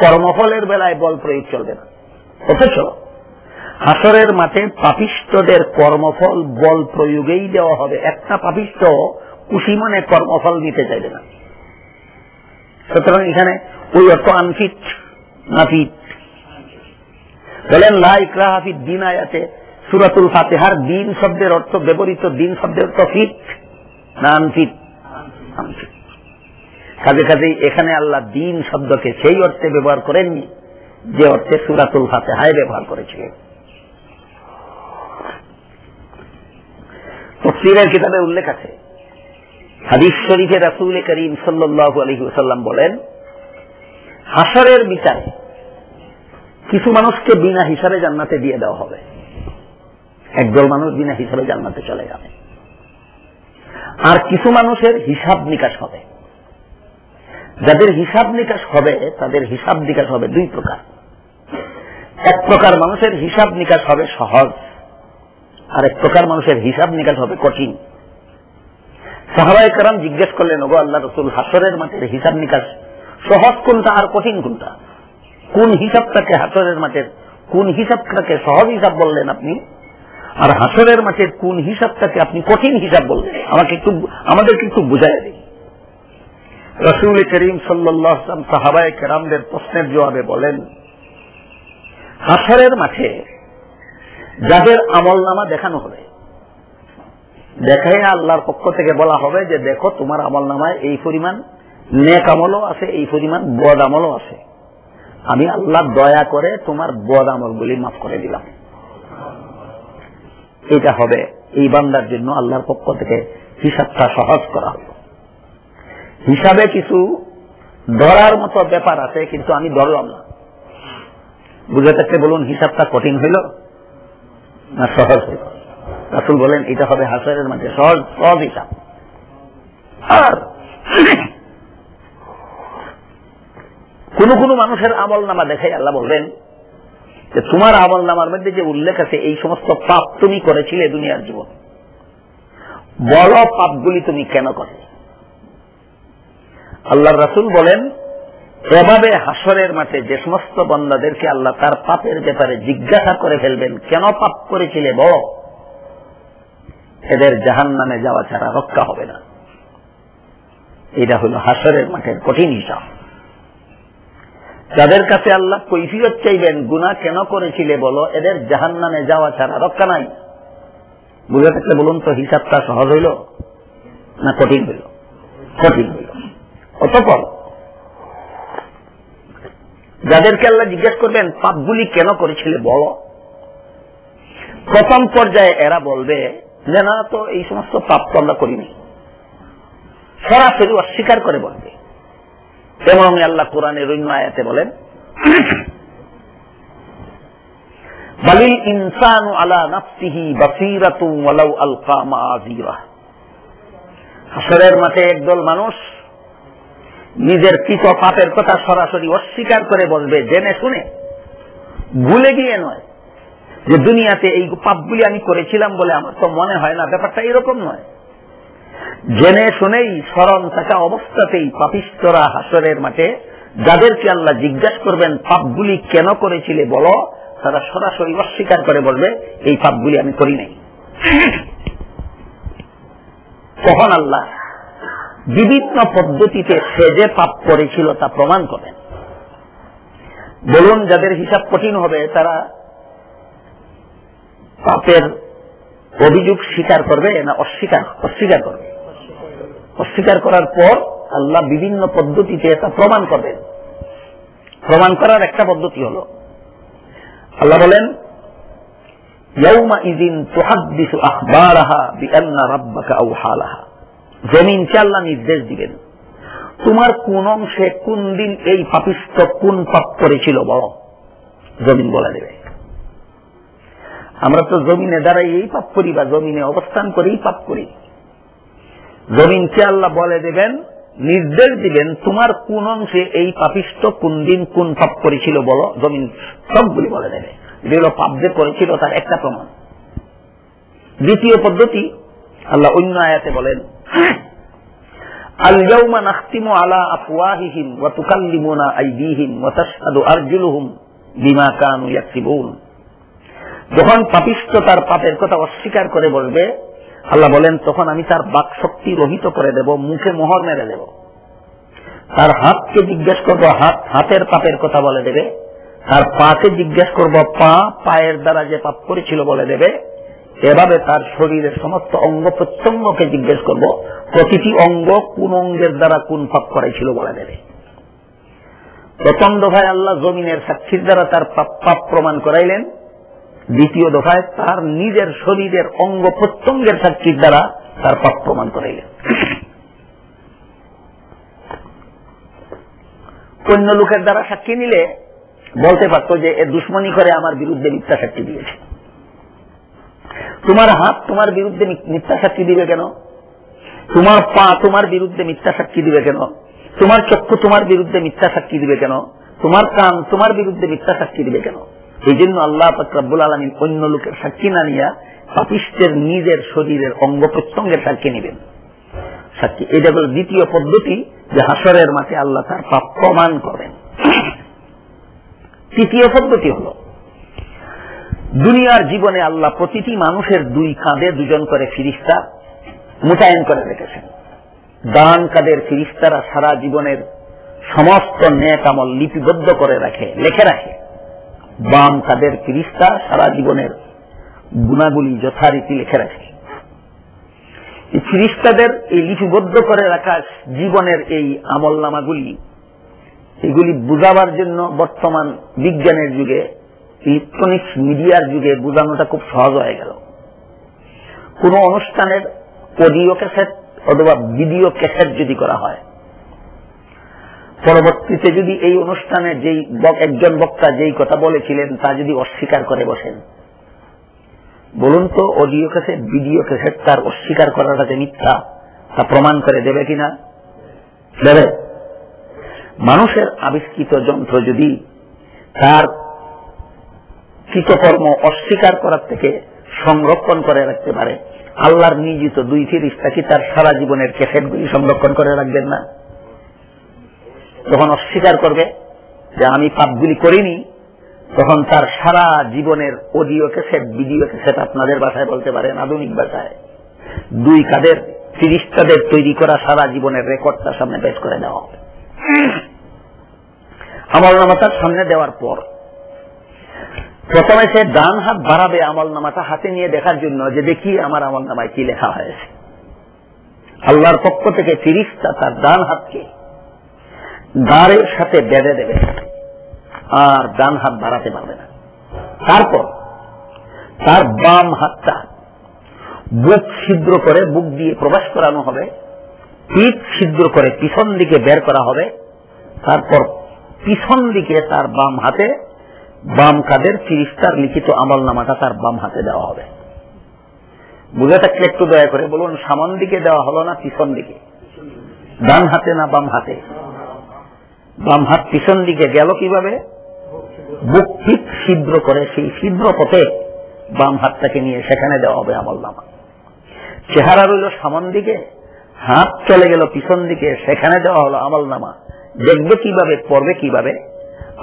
কর্মফলের বেলায় বল প্রয়োগ চলবে না। অথচ হাসরের মাঠে পাপিষ্ঠদের কর্মফল বল প্রয়োগেই দেওয়া হবে। একটা পাপিষ্ঠ খুশি মনে কর্মফল নিতে চাইবে না। সুতরাং এখানে ওই অর্থ আনফিট, নাফিট। বলেন লা ইকরাহা ফিদ দ্বীন আয়াতে সূরাতুল ফাতিহার দ্বীন শব্দের অর্থ ব্যবহৃত দ্বীন শব্দের অর্থ ফিট না আনফিট? কাজে কাজেই এখানে আল্লাহ দ্বীন শব্দকে সেই অর্থে ব্যবহার করেননি যে অর্থে সূরাতুল ফাতিহায় ব্যবহার করেছিলেন। তাফসীরের কিতাবে উল্লেখ আছে, হাদিস শরীফে রাসূল করিম সাল্লাল্লাহু আলাইহি ওয়াসাল্লাম বলেন, হাশরের বিচারে কিছু মানুষকে বিনা হিসাবে জান্নাতে দিয়ে দেওয়া হবে। একদল মানুষ বিনা হিসাবে জান্নাতে চলে যাবে, আর কিছু মানুষের হিসাব নিকাশ হবে। যাদের হিসাব নিকাশ হবে তাদের হিসাব নিকাশ হবে দুই প্রকার। এক প্রকার মানুষের হিসাব নিকাশ হবে সহজ, আর এক প্রকার মানুষের হিসাব নিকাশ হবে কঠিন। সাহাবায়ে কেরাম জিজ্ঞেস করলেন, ওগো আল্লাহর রাসূল, হাশরের মাঠের হিসাব নিকাশ সহজ কোনটা আর কঠিন কোনটা? কোন হিসাবটাকে হাশরের মাঠের কোন হিসাবটাকে সহজ হিসাব বললেন আপনি, আর হাশরের মাঠের কোন হিসাবটাকে আপনি কঠিন হিসাব বললেন? আমাদেরকে একটু বুঝাইয়া দিন। রাসূল করিম সাল্লাল্লাহু আলাইহি ওয়াসাল্লাম সাহাবায়ে কেরামদের প্রশ্নের জবাবে বলেন, হাশরের মাঠে যাদের আমলনামা দেখানো হবে, দেখায় আল্লাহর পক্ষ থেকে বলা হবে যে দেখো তোমার আমলনামায় এই পরিমাণ নেক আমলও আছে, এই পরিমাণ বদ আমলও আছে, আমি আল্লাহ দয়া করে তোমার বদ আমলগুলি মাফ করে দিলাম। এটা হবে এই বান্দার জন্য আল্লাহর পক্ষ থেকে হিসাবটা সহজ করা হলো। হিসাবে কিছু ধরার মতো ব্যাপার আছে, কিন্তু আমি ধরলাম না। বুঝে থাকতে বলুন, হিসাবটা কঠিন হইল না সহজ হইল? রাসূল বলেন এটা হবে হাশরের মাঠে সহজ সহজ হিসাব। আর কোন কোন মানুষের আমল নামা দেখাই আল্লাহ বলবেন যে তোমার আমল নামার মধ্যে যে উল্লেখ আছে এই সমস্ত পাপ তুমি করেছিলে দুনিয়ার জীবন, বড় পাপগুলি তুমি কেন করে? আল্লাহর রাসূল বলেন, এভাবে হাশরের মাঠে যে সমস্ত বান্দাদেরকে আল্লাহ তার পাপের ব্যাপারে জিজ্ঞাসা করে ফেলবেন, কেন পাপ করেছিলে বড়, এদের জাহান্নামে যাওয়া ছাড়া রক্ষা হবে না। এটা হলো হাশরের মাঠের কঠিন হিসাব। যাদের কাছে আল্লাহ কৈফিয়ত চাইবেন গুনাহ কেন করেছিলে বলো, এদের জাহান্নামে যাওয়া ছাড়া রক্ষা নাই। বুঝে থাকলে বলুন তো, হিসাবটা সহজ হইল না কঠিন হইল? কঠিন হইল। অতঃপর যাদেরকে আল্লাহ জিজ্ঞেস করবেন পাপগুলি কেন করেছিলে বলো, প্রথম পর্যায়ে এরা বলবে যে না তো এই সমস্ত পাপ তো আমরা করিনি, সরাসরি অস্বীকার করে বলবে। এবং আল্লাহ কোরআনের অন্য আয়াতে বলেন, বালিল ইনসানু আলা নাফসিহি বাসীরাতুন ওয়ালাউ আলকা মাআযীরা। হাশরের মাঠে একদল মানুষ নিজের কৃত পাপের কথা সরাসরি অস্বীকার করে বলবে, জেনে শুনে, ভুলে গিয়ে নয় যে দুনিয়াতে এই পাপগুলি আমি করেছিলাম বলে আমার তো মনে হয় না, ব্যাপারটা এরকম নয়। জেনে শুনেই স্মরণ থাকা অবস্থাতেই পাপিষ্ঠরা হাশরের মাঠে যাদেরকে আল্লাহ জিজ্ঞাসা করবেন পাপগুলি কেন করেছিলে বলো, তারা সরাসরি অস্বীকার করে বলবে এই পাপগুলি আমি করি নাই। তখন আল্লাহ বিভিন্ন পদ্ধতিতে সে যে পাপ করেছিল তা প্রমাণ করবেন। বলুন, যাদের হিসাব কঠিন হবে তারা পাপের অভিযোগ স্বীকার করবে না অস্বীকার করবে? অস্বীকার করার পর আল্লাহ বিভিন্ন পদ্ধতিতে এটা প্রমাণ করবেন। প্রমাণ করার একটা পদ্ধতি হল, আল্লাহ বলেন, ইয়াউমাইযিন তুহাদ্দিসু আখবারাহা বিআন্না রাব্বাকা আওহা লাহা। জমিনকে আল্লাহ নির্দেশ দিবেন তোমার কোন অংশে কোন দিন এই পাপিষ্ঠ কোন পাপ করেছিল বলো, জমিন বলে দেবে। আমরা তো জমিনে দাঁড়াই এই পাপ করি বা জমিনে অবস্থান করেই পাপ করি। জমিনকে আল্লাহ বলে দেবেন, নির্দেশ দিবেন তোমার কোন অংশে এই পাপিষ্ঠ কোন দিন কোন পাপ করেছিল বলো, জমিন সবগুলি বলে দেবে। যেগুলো পাপ যে করেছিল তার একটা প্রমাণ। দ্বিতীয় পদ্ধতি আল্লাহ অন্য আয়াতে বলেন, আল ইয়াউমা নাখতিমু আলা আফওয়াহিহিম ওয়া তুকাল্লিমুনা আইদিহিম ওয়া তাশহাদু আরজুলুহুম বিমা কানু ইয়াকসিবুন। যখন পাপিষ্ঠ তার পাপের কথা অস্বীকার করে বলবে, আল্লাহ বলেন তখন আমি তার বাক শক্তি রহিত করে দেব, মুখে মোহর মেরে দেব। তার হাতকে জিজ্ঞেস করবো, হাতের পাপের কথা বলে দেবে। তার পাকে জিজ্ঞেস করব, পা পায়ের দ্বারা যে পাপ করেছিল বলে দেবে। এভাবে তার শরীরের সমস্ত অঙ্গ প্রত্যঙ্গকে জিজ্ঞেস করব, প্রতিটি অঙ্গ কোন অঙ্গের দ্বারা কোন পাপ করাইছিল বলে দেবে। প্রথম দফায় আল্লাহ জমিনের সাক্ষীর দ্বারা তার পাপ প্রমাণ করাইলেন। দ্বিতীয় দফায় তার নিজের শরীরের অঙ্গ প্রত্যঙ্গের সাক্ষীর দ্বারা তার পাপ প্রমাণ করাইলেন। অন্য লোকের দ্বারা সাক্ষী নিলে বলতে পারত যে এ দুশ্মনী করে আমার বিরুদ্ধে মিথ্যা সাক্ষী দিয়েছে। তোমার হাত তোমার বিরুদ্ধে মিথ্যা সাক্ষী দিবে কেন? তোমার পা তোমার বিরুদ্ধে মিথ্যা সাক্ষী দিবে কেন? তোমার চক্ষু তোমার বিরুদ্ধে মিথ্যা সাক্ষী দিবে কেন? তোমার কান তোমার বিরুদ্ধে মিথ্যা সাক্ষী দিবে কেন? এই জন্য আল্লাহ পাক রব্বুল আলামিন অন্য লোকের সাক্ষী না নিয়ে পাপিষ্টের নিজের শরীরের অঙ্গ প্রত্যঙ্গের সাক্ষী নেবেন। সাক্ষী এটা হল দ্বিতীয় পদ্ধতি, যে হাসরের মাঠে আল্লাহ তার পাপ প্রমাণ করবেন। তৃতীয় পদ্ধতি হল, দুনিয়ার জীবনে আল্লাহ প্রতিটি মানুষের দুই কাঁধে দুজন করে ফিরিস্তা মোতায়েন করে রেখেছেন। ডান কাঁধের ফিরিস্তারা সারা জীবনের সমস্ত নেক আমল লিপিবদ্ধ করে রাখে, লিখে রাখে। বাম কাঁধের ফিরিস্তা সারা জীবনের গুণাগুলি যথারীতি লিখে রাখে। এই ফিরিস্তাদের এই লিপিবদ্ধ করে রাখা জীবনের এই আমলনামাগুলি, এগুলি বুঝাবার জন্য বর্তমান বিজ্ঞানের যুগে, ইলেকট্রনিক্স মিডিয়ার যুগে বোঝানোটা খুব সহজ হয়ে গেল। কোন অনুষ্ঠানের অডিও ক্যাসেট অথবা ভিডিও ক্যাসেট যদি করা হয়, পরবর্তীতে যদি এই অনুষ্ঠানে যেই একজন বক্তা যেই কথা বলেছিলেন তা যদি অস্বীকার করে বসেন, বলুন তো অডিও ক্যাসেট ভিডিও ক্যাসেট তার অস্বীকার করাটা যে মিথ্যা তা প্রমাণ করে দেবে কিনা? দেবে। মানুষের আবিষ্কৃত যন্ত্র যদি তার কৃতকর্ম অস্বীকার করার থেকে সংরক্ষণ করে রাখতে পারে, আল্লাহর নিয়োজিত দুই ফেরেশতা কি তার সারা জীবনের ক্যাসেটগুলি সংরক্ষণ করে রাখবেন না? যখন অস্বীকার করবে যে আমি পাপগুলি করিনি, তখন তার সারা জীবনের অডিও ক্যাসেট ভিডিও ক্যাসেট, আপনাদের ভাষায় বলতে পারেন আধুনিক ভাষায়, দুই কাঁধের ফেরেশতাদের তৈরি করা সারা জীবনের রেকর্ড তার সামনে পেশ করে দেওয়া হবে। আমলনামা তার সামনে দেওয়ার পর প্রথমে সে ডান হাত বাড়াবে আমলনামাটা হাতে নিয়ে দেখার জন্য, যে দেখি আমার আমলনামায় কি লেখা হয়েছে। আল্লাহর পক্ষ থেকে ফেরেশতা তার ডান হাতকে গাড়ের সাথে বেঁধে দেবে, আর ডান হাত বাড়াতে পারবে না। তারপর তার বাম হাতটা বুক ছিদ্র করে বুক দিয়ে প্রবেশ করানো হবে, পিঠ ছিদ্র করে পিছন দিকে বের করা হবে। তারপর পিছন দিকে তার বাম হাতে বাম কাঁধের ফেরেশতার লিখিত আমলনামাটা তার বাম হাতে দেওয়া হবে। বুঝে থাকলে একটু দয়া করে বলুন, সামন দিকে দেওয়া হলো না পিছন দিকে? ডান হাতে না বাম হাতে? বাম হাত পিছন দিকে গেল কিভাবে? বুক পিঠ ছিদ্র করে সেই ছিদ্র পথে বাম হাতটাকে নিয়ে সেখানে দেওয়া হবে আমলনামা। চেহারা রইল সামন দিকে, হাত চলে গেল পিছন দিকে, সেখানে দেওয়া হলো আমলনামা। দেখবে কিভাবে, পড়বে কিভাবে?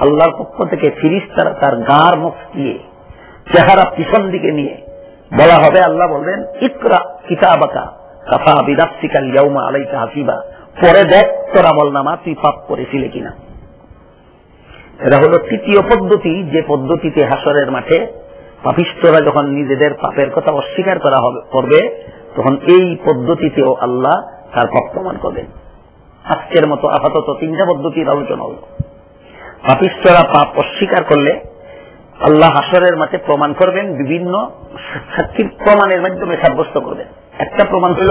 আল্লাহর পক্ষ থেকে ফেরেশতারা তার গার মুখ দিয়ে চেহারা পিছন দিকে নিয়ে বলা হবে, আল্লাহ বলবেন ইকরা কিতাবাকা কাফা বিনাফসিকা ইয়াউমা আলাইকা হাসিবা, পরে দেখ তোর আমলনামা তুই পাপ করেছিলে কিনা। এটা হলো তৃতীয় পদ্ধতি, যে পদ্ধতিতে হাসরের মাঠে পাপিষ্ঠরা যখন নিজেদের পাপের কথা অস্বীকার করবে, তখন এই পদ্ধতিতেও আল্লাহ তার পাপ প্রমাণ করবেন। আজকের মতো আপাতত তিনটা পদ্ধতির আলোচনা হল। পাপিষ্ঠরা পাপ অস্বীকার করলে আল্লাহ হাসরের মাঠে প্রমাণ করবেন, বিভিন্ন সাক্ষীর প্রমাণের মাধ্যমে সাব্যস্ত করবেন। একটা প্রমাণ হল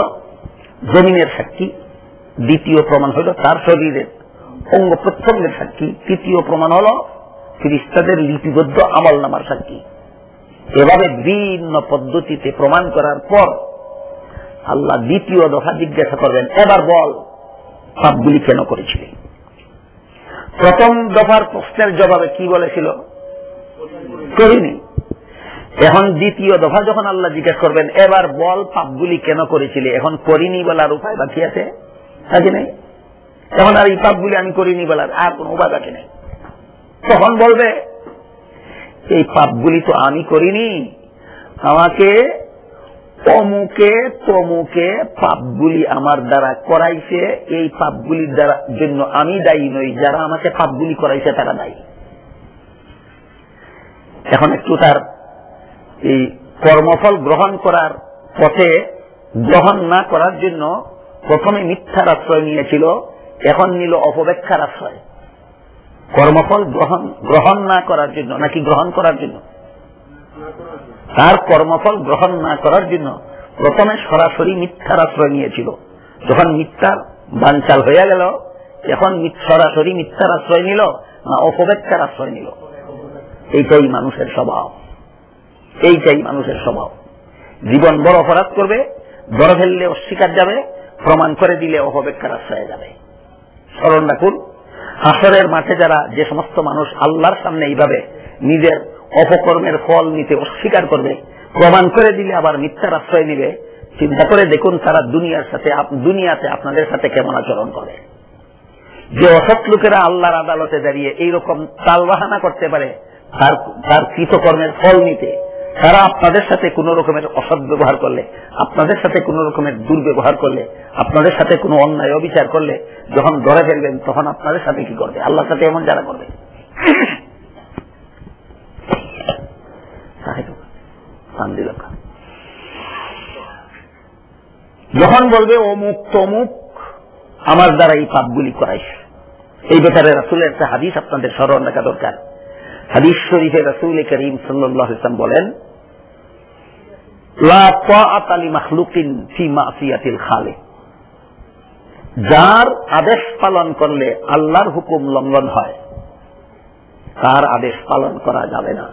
জমিনের সাক্ষী, দ্বিতীয় প্রমাণ হল তার শরীরের অঙ্গ প্রত্যঙ্গের সাক্ষী, তৃতীয় প্রমাণ হল ফেরেশতাদের লিপিবদ্ধ আমলনামার সাক্ষী। এভাবে বিভিন্ন পদ্ধতিতে প্রমাণ করার পর আল্লাহ দ্বিতীয় দফা জিজ্ঞাসা করবেন, এবার বল পাপগুলি কেন করেছিলি? প্রথম দফার প্রশ্নের জবাবে কি বলেছিল? করিনি। এখন দ্বিতীয় দফা যখন আল্লাহ জিজ্ঞাসা করবেন, এবার বল পাপগুলি কেন করেছিলি, এখন করিনি বলার উপায় বাকি আছে নাকি নেই? এখন আর এই পাপগুলি আমি করিনি বলার আর কোন উপায় বাকি নেই। তখন বলবে, এই পাপগুলি তো আমি করিনি, আমাকে অমুকে তমুকে পাপগুলি আমার দ্বারা করাইছে, এই পাপগুলির দ্বারা জন্য আমি দায়ী নই, যারা আমাকে পাপগুলি করাইছে তারা দায়ী। এখন একটু তার এই কর্মফল গ্রহণ করার পথে গ্রহণ না করার জন্য প্রথমে মিথ্যার আশ্রয় নিয়েছিল, এখন নিল অপব্যাখ্যার আশ্রয়। কর্মফল গ্রহণ না করার জন্য নাকি গ্রহণ করার জন্য? তার কর্মফল গ্রহণ না করার জন্য প্রথমে সরাসরি মিথ্যার আশ্রয় নিয়েছিল, যখন মিথ্যার বানচাল হয়ে গেল এখন সরাসরি মিথ্যার আশ্রয় নিল না অপব্যাখ্যার আশ্রয় নিল? এইটাই মানুষের স্বভাব, এইটাই মানুষের স্বভাব। জীবন বড় অপরাধ করবে, বড় ফেললে অস্বীকার যাবে, প্রমাণ করে দিলে অপব্যাখ্যার আশ্রয়ে যাবে। স্মরণ রাখুন, হাসরের মাঠে যারা যে সমস্ত মানুষ আল্লাহর সামনে এইভাবে নিজের অপকর্মের ফল নিতে অস্বীকার করবে, প্রমাণ করে দিলে আবার মিথ্যার আশ্রয় নিবে, চিন্তা করে দেখুন তারা দুনিয়াতে আপনাদের সাথে কেমন আচরণ করে। যে অসৎ লোকেরা আল্লাহর আদালতে দাঁড়িয়ে এইরকম তালবাহানা করতে পারে তার কৃতকর্মের ফল নিতে, তারা আপনাদের সাথে কোন রকমের অসৎ ব্যবহার করলে, আপনাদের সাথে কোন রকমের দুর্ব্যবহার করলে, আপনাদের সাথে কোনো অন্যায় অবিচার করলে যখন ধরে ফেলবেন তখন আপনাদের সাথে কি করবে? আল্লাহর সাথে এমন যারা করবে। যখন বলবে অমুক তমুক আমার দ্বারা এই পাপগুলি করাইস, এই ব্যাপারে রাসূলের একটা হাদিস আপনাদের স্মরণ রাখা দরকার। হাদিস শরীফে রাসূল করিম সাল্লাল্লাহু আলাইহি ওয়াসাল্লাম বলেন, লা তাআতা লিমাখলুকিন ফি মাসিয়াতিল খালিক। যার আদেশ পালন করলে আল্লাহর হুকুম লঙ্ঘন হয় তার আদেশ পালন করা যাবে না।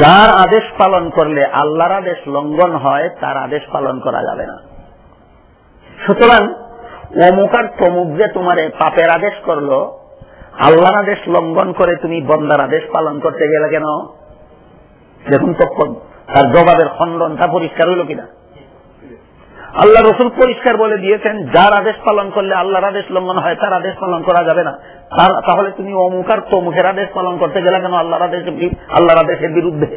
যার আদেশ পালন করলে আল্লাহর আদেশ লঙ্ঘন হয় তার আদেশ পালন করা যাবে না। সুতরাং অমুক আর তমুক যে তোমারে পাপের আদেশ করলো, আল্লাহর আদেশ লঙ্ঘন করে তুমি বন্দার আদেশ পালন করতে গেলে কেন? দেখুন তখন তার জবাবের খণ্ডনটা পরিষ্কার হইল কিনা। আল্লাহ রসুল পরিষ্কার বলে দিয়েছেন, যার আদেশ পালন করলে আল্লাহর আদেশ লঙ্ঘন হয় তার আদেশ পালন করা যাবে না। তাহলে তুমি অমুক আর তমুকের আদেশ পালন করতে গেলে কেন আল্লাহর আদেশের বিরুদ্ধে?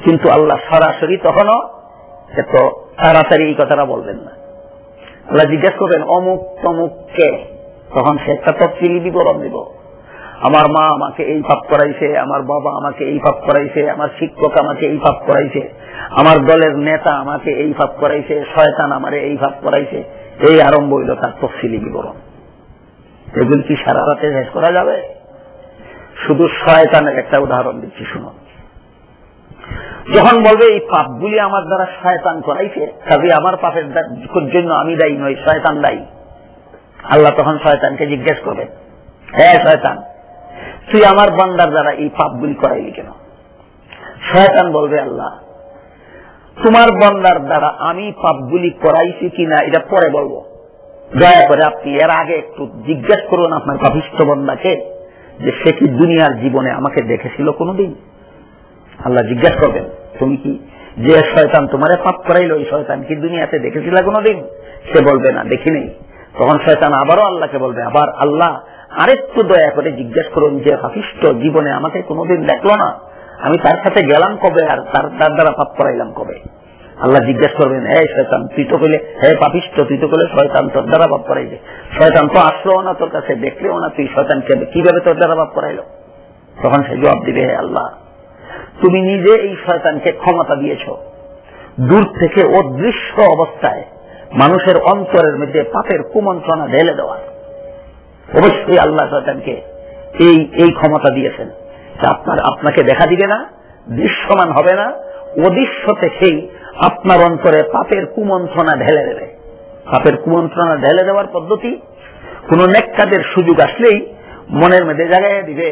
কিন্তু আল্লাহ সরাসরি তখনও এত তাড়াতাড়ি এই কথাটা বলবেন না। আল্লাহ জিজ্ঞেস করবেন অমুক তমুককে, তখন সে একটা তফসিলি বিবরণ দিব। আমার মা আমাকে এই পাপ করাইছে, আমার বাবা আমাকে এই পাপ করাইছে, আমার শিক্ষক আমাকে এই পাপ করাইছে, আমার দলের নেতা আমাকে এই পাপ করাইছে, শয়তান আমারে এই পাপ করাইছে, এই আরম্ভ হইল তার তফসিলি বিবরণ। এগুলি কি সারা রাতে শেষ করা যাবে? শুধু শয়তানের একটা উদাহরণ দিচ্ছি শুনুন। যখন বলবে এই পাপগুলি আমার দ্বারা শয়তান করাইছে, তবে আমার পাপের জন্য আমি দায়ী নই, শয়তান দায়ী। আল্লাহ তখন শয়তানকে জিজ্ঞেস করবেন, হ্যাঁ শয়তান, তুই আমার বান্দার দ্বারা এই পাপগুলি করাইলি কেন? শয়তান বলবে, আল্লাহ তোমার বান্দার দ্বারা আমি পাপগুলি করাইছি কিনা এটা পরে বলবো, দয়া করে আপনি এর আগে একটু জিজ্ঞেস করুন আপনার পাপিষ্ঠ বান্দাকে যে সে কি দুনিয়ার জীবনে আমাকে দেখেছিল কোনদিন? আল্লাহ জিজ্ঞেস করবেন, তুমি কি যে শয়তান তোমারে পাপ করাইলো ওই শয়তান কি দুনিয়াতে দেখেছিল কোনদিন? সে বলবে না, দেখি নেই। তখন শয়তান আবারও আল্লাহকে বলবে, আবার আল্লাহ আরেকটু দয়া করে জিজ্ঞেস করুন যে পাপিষ্ঠ জীবনে আমাকে কোনদিন দেখলো না, আমি তার সাথে গেলাম কবে আর তার দ্বারা পাপ করাইলাম কবে? আল্লাহ জিজ্ঞেস করবেন, হে শয়তান তুই তো কইলে, হে পাপিষ্ঠ তুই তো কইলে শয়তান তোর দ্বারা পাপ করাইছে, শয়তান তো আসলো না তোর কাছে, দেখলেও না, তুই শয়তানকে কিভাবে তোর দ্বারা পাপ করাইলো? তখন সে জবাব দিবে, হে আল্লাহ তুমি নিজে এই শয়তানকে ক্ষমতা দিয়েছ দূর থেকে অদৃশ্য অবস্থায় মানুষের অন্তরের মধ্যে পাপের কুমন্ত্রণা ঢেলে দেওয়া। অবশ্যই আল্লাহ শয়তানকে এই ক্ষমতা দিয়েছেন, আপনাকে দেখা দিবে না, দৃশ্যমান হবে না, অদৃশ্য থেকেই আপনার অন্তরে পাপের কুমন্ত্রণা ঢেলে দেবে। পাপের কুমন্ত্রণা ঢেলে দেওয়ার পদ্ধতি, কোন নেক কাজের সুযোগ আসলেই মনের মধ্যে জাগাইয়া দিবে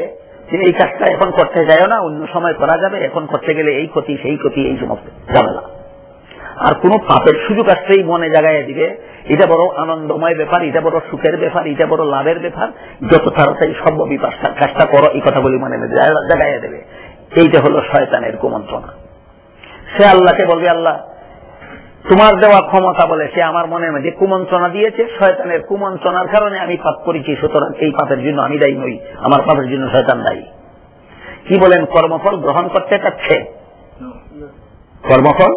যে এই কাজটা এখন করতে যায় না, অন্য সময় করা যাবে, এখন করতে গেলে এই ক্ষতি সেই ক্ষতি, এই সমস্ত ঝামেলা। আর কোন পাপের সুযোগ আসলেই মনে জাগাইয়া দিবে এটা বড় আনন্দময় ব্যাপার, এটা বড় সুখের ব্যাপার, এটা বড় লাভের ব্যাপার, যত তাড়াতাড়ি সম্ভব এই কাজটা করো, এই কথাগুলি মনে জাগাইয়া দেবে। এইটা হলো শয়তানের কুমন্ত্রণা। সে আল্লাহকে বলবে, আল্লাহ তোমার দেওয়া ক্ষমতা বলে সে আমার মনের মধ্যে কুমন্ত্রণা দিয়েছে, শয়তানের কুমন্ত্রণার কারণে আমি পাপ করেছি, সুতরাং এই পাপের জন্য আমি দায়ী নই, আমার পাপের জন্য শয়তান দায়ী। কি বলেন? কর্মফল গ্রহণ করতে চাচ্ছে? কর্মফল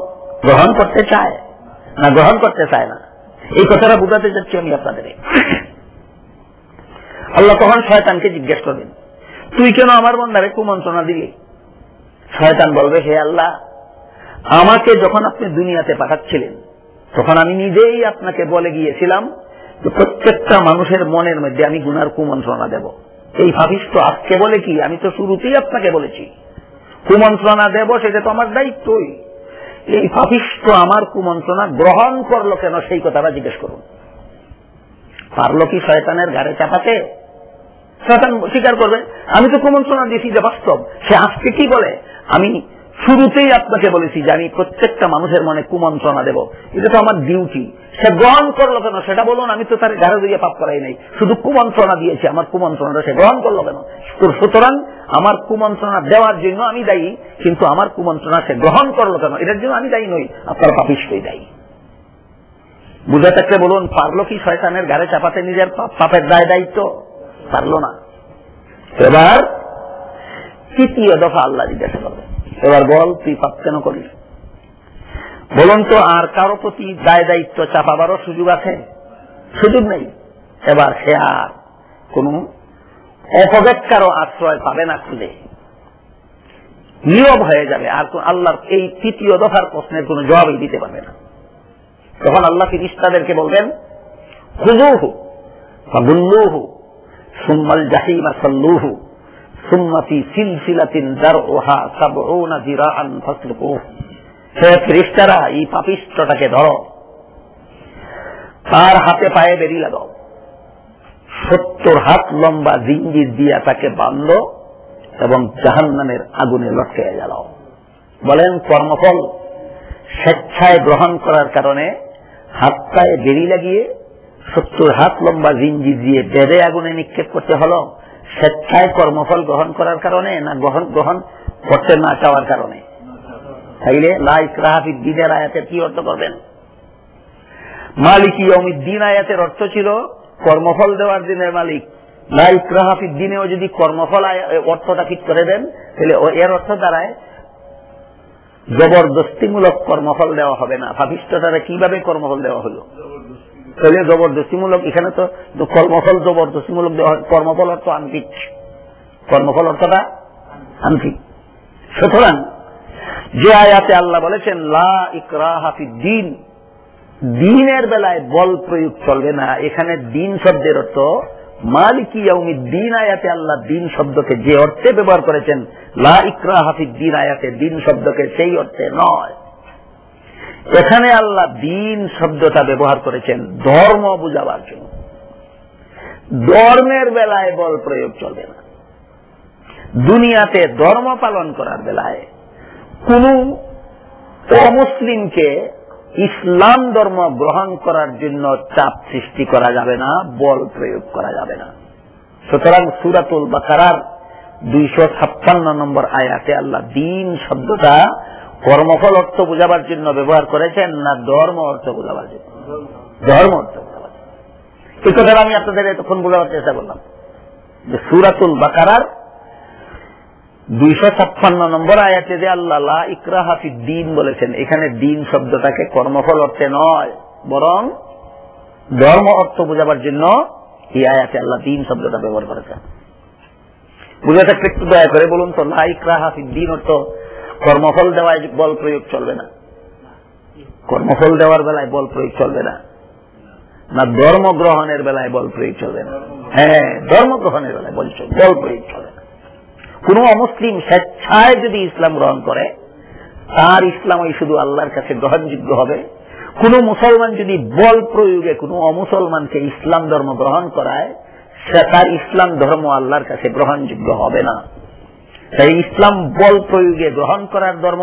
গ্রহণ করতে চায় না গ্রহণ করতে চায় না? এই কথাটা বুঝাতে যাচ্ছি আমি আপনাদের। আল্লাহ তখন শয়তানকে জিজ্ঞেস করবেন, তুই কেন আমার বান্দারে কুমন্ত্রণা দিলি? শয়তান বলবে, হে আল্লাহ, আমাকে যখন আপনি দুনিয়াতে পাঠাচ্ছিলেন তখন আমি নিজেই আপনাকে বলে গিয়েছিলাম যে প্রত্যেকটা মানুষের মনের মধ্যে আমি গুনার কুমন্ত্রণা দেব। এই ভাবিস তো আজকে বলে কি? আমি তো শুরুতেই আপনাকে বলেছি কুমন্ত্রণা দেব, সেটা তো আমার দায়িত্বই। এই ভাবিস তো আমার কুমন্ত্রণা গ্রহণ করলো কেন, সেই কথাটা জিজ্ঞেস করুন। পারলো কি শয়তানের ঘাড়ে চাপাতে? শয়তান স্বীকার করবে, আমি তো কুমন্ত্রণা দিয়েছি যে বাস্তব। সে আজকে কি বলে, আমি শুরুতেই আপনাকে বলেছি যে আমি প্রত্যেকটা মানুষের মনে কুমন্ত্রণা দেব, এটা তো আমার ডিউটি। সে গ্রহণ করলো কেন সেটা বলুন। আমি তো তার ঘাড়ে দিয়ে পাপ করাই নাই, শুধু কুমন্ত্রণা দিয়েছি। আমার কুমন্ত্রণাটা সে গ্রহণ করলো কেন? সুতরাং আমার কুমন্ত্রণা দেওয়ার জন্য আমি দায়ী, কিন্তু আমার কুমন্ত্রণা সে গ্রহণ করলো কেন, এটার জন্য আমি দায়ী নই, আপনার পাপিষ্ঠই দায়ী। বুঝে থাকলে বলুন, পারলো কি শয়তানের ঘাড়ে চাপাতে নিজের পাপের দায় দায়িত্ব? পারলো না। এবার তৃতীয় দফা আল্লাহ জিজ্ঞাসা করবে, এবার বল তুই পাপ কেন করলি? বলুন তো, আর কারো প্রতি দায় দায়িত্ব চাপাবারও সুযোগ আছে? সুযোগ নেই। এবার সে আর কোন অপব্যাখ্যারও আশ্রয় পাবে না, খুঁজে নীরব হয়ে যাবে, আর আল্লাহর এই তৃতীয় দফার প্রশ্নের কোন জবাবই দিতে পারবে না। তখন আল্লাহ ফেরেশতাদেরকে বলবেন, খুযুহু ফাগুল্লুহু সুম্মাল জাহিমা সাল্লুহু সুম্মা ফি সিলসিলাতিন যারউহা ৭০ যিরাআন ফাসলুকুহু। হে ফেরেশতারা, এই পাপিষ্ঠটাকে ধরো, তার হাতে পায়ে বেড়ি লাগাও, ৭০ হাত লম্বা জিঞ্জির দিয়া তাকে বাঁধো এবং জাহান্নামের আগুনে লটকে জ্বালাও। বলেন, কর্মফল স্বেচ্ছায় গ্রহণ করার কারণে হাত পায়ে বেড়ি লাগিয়ে ৭০ হাত লম্বা জিঞ্জির দিয়ে বেঁধে আগুনে নিক্ষেপ করতে হলো, স্বেচ্ছায় কর্মফল গ্রহণ করার কারণে না গ্রহণ করতে না চাওয়ার কারণে? তাইলে লা ইকরাহা ফিদ-দীনের আয়াতের কি অর্থ করবেন? মালিকি ইয়াউমিদ্দিন আয়াতের অর্থ ছিল কর্মফল দেওয়ার দিনের মালিক। লা ইকরাহা ফিদ-দীনেও যদি কর্মফল অর্থটা ঠিক করে দেন, তাহলে এর অর্থ দাঁড়ায় জবরদস্তিমূলক কর্মফল দেওয়া হবে না। পাপিষ্ঠতারে কিভাবে কর্মফল দেওয়া হলো? তাহলে জবরদস্তিমূলক, এখানে তো কর্মফল জবরদস্তিমূলক দেওয়া হয়। কর্মফল অর্থ আন্তিক, কর্মফল অর্থটা আন্তিক। সুতরাং যে আয়াতে আল্লাহ বলেছেন লা ইকরাহা ফিদ-দীন, দ্বীনের বেলায় বল প্রয়োগ চলবে না, এখানে দ্বীন শব্দের অর্থ মালিকি ইয়াউমিদ্দিন আয়াতে আল্লাহ দ্বীন শব্দকে যে অর্থে ব্যবহার করেছেন, লা ইকরাহা ফিদ-দীন আয়াতে দ্বীন শব্দকে সেই অর্থে নয়। এখানে আল্লাহ দ্বীন শব্দটা ব্যবহার করেছেন ধর্ম বুঝাবার জন্য। ধর্মের বেলায় বল প্রয়োগ চলবে না। দুনিয়াতে ধর্ম পালন করার বেলায় কোন অমুসলিমকে ইসলাম ধর্ম গ্রহণ করার জন্য চাপ সৃষ্টি করা যাবে না, বল প্রয়োগ করা যাবে না। সুতরাং সূরাতুল বাকারার 256 নম্বর আয়াতে আল্লাহ দ্বীন শব্দটা কর্মফল অর্থ বোঝাবার জন্য ব্যবহার করেছেন না ধর্ম অর্থ বোঝাবার জন্য? ধর্ম অর্থ বোঝাবার জন্য। এই কথাটা আমি আপনাদের এতক্ষণ বোঝাবার চেষ্টা করলাম যে সূরাতুল বাকারার 256 নম্বর আয়াতে যে আল্লাহ লা ইকরাহা ফিদ-দীন বলেছেন, এখানে দ্বীন শব্দটাকে কর্মফল অর্থে নয় বরং ধর্ম অর্থ বোঝাবার জন্য এই আয়াতে আল্লাহ দ্বীন শব্দটা ব্যবহার করেছেন। বুঝে থাকলে একটু দয়া করে বলুন তো, লা ইকরাহা ফিদ-দীন অর্থ কর্মফল দেওয়ায় বল প্রয়োগ চলবে না, কর্মফল দেওয়ার বেলায় বল প্রয়োগ চলবে না, না ধর্ম গ্রহণের বেলায় বল প্রয়োগ চলবে না? হ্যাঁ, ধর্ম গ্রহণের বেলায় বল প্রয়োগ চলবে না। কোন অমুসলিম স্বেচ্ছায় যদি ইসলাম গ্রহণ করে, তার ইসলাম ওই শুধু আল্লাহর কাছে গ্রহণযোগ্য হবে। কোন মুসলমান যদি বল প্রয়োগে কোন অমুসলমানকে ইসলাম ধর্ম গ্রহণ করায়, সে তার ইসলাম ধর্ম আল্লাহর কাছে গ্রহণযোগ্য হবে না। তাই ইসলাম বল প্রয়োগে গ্রহণ করার ধর্ম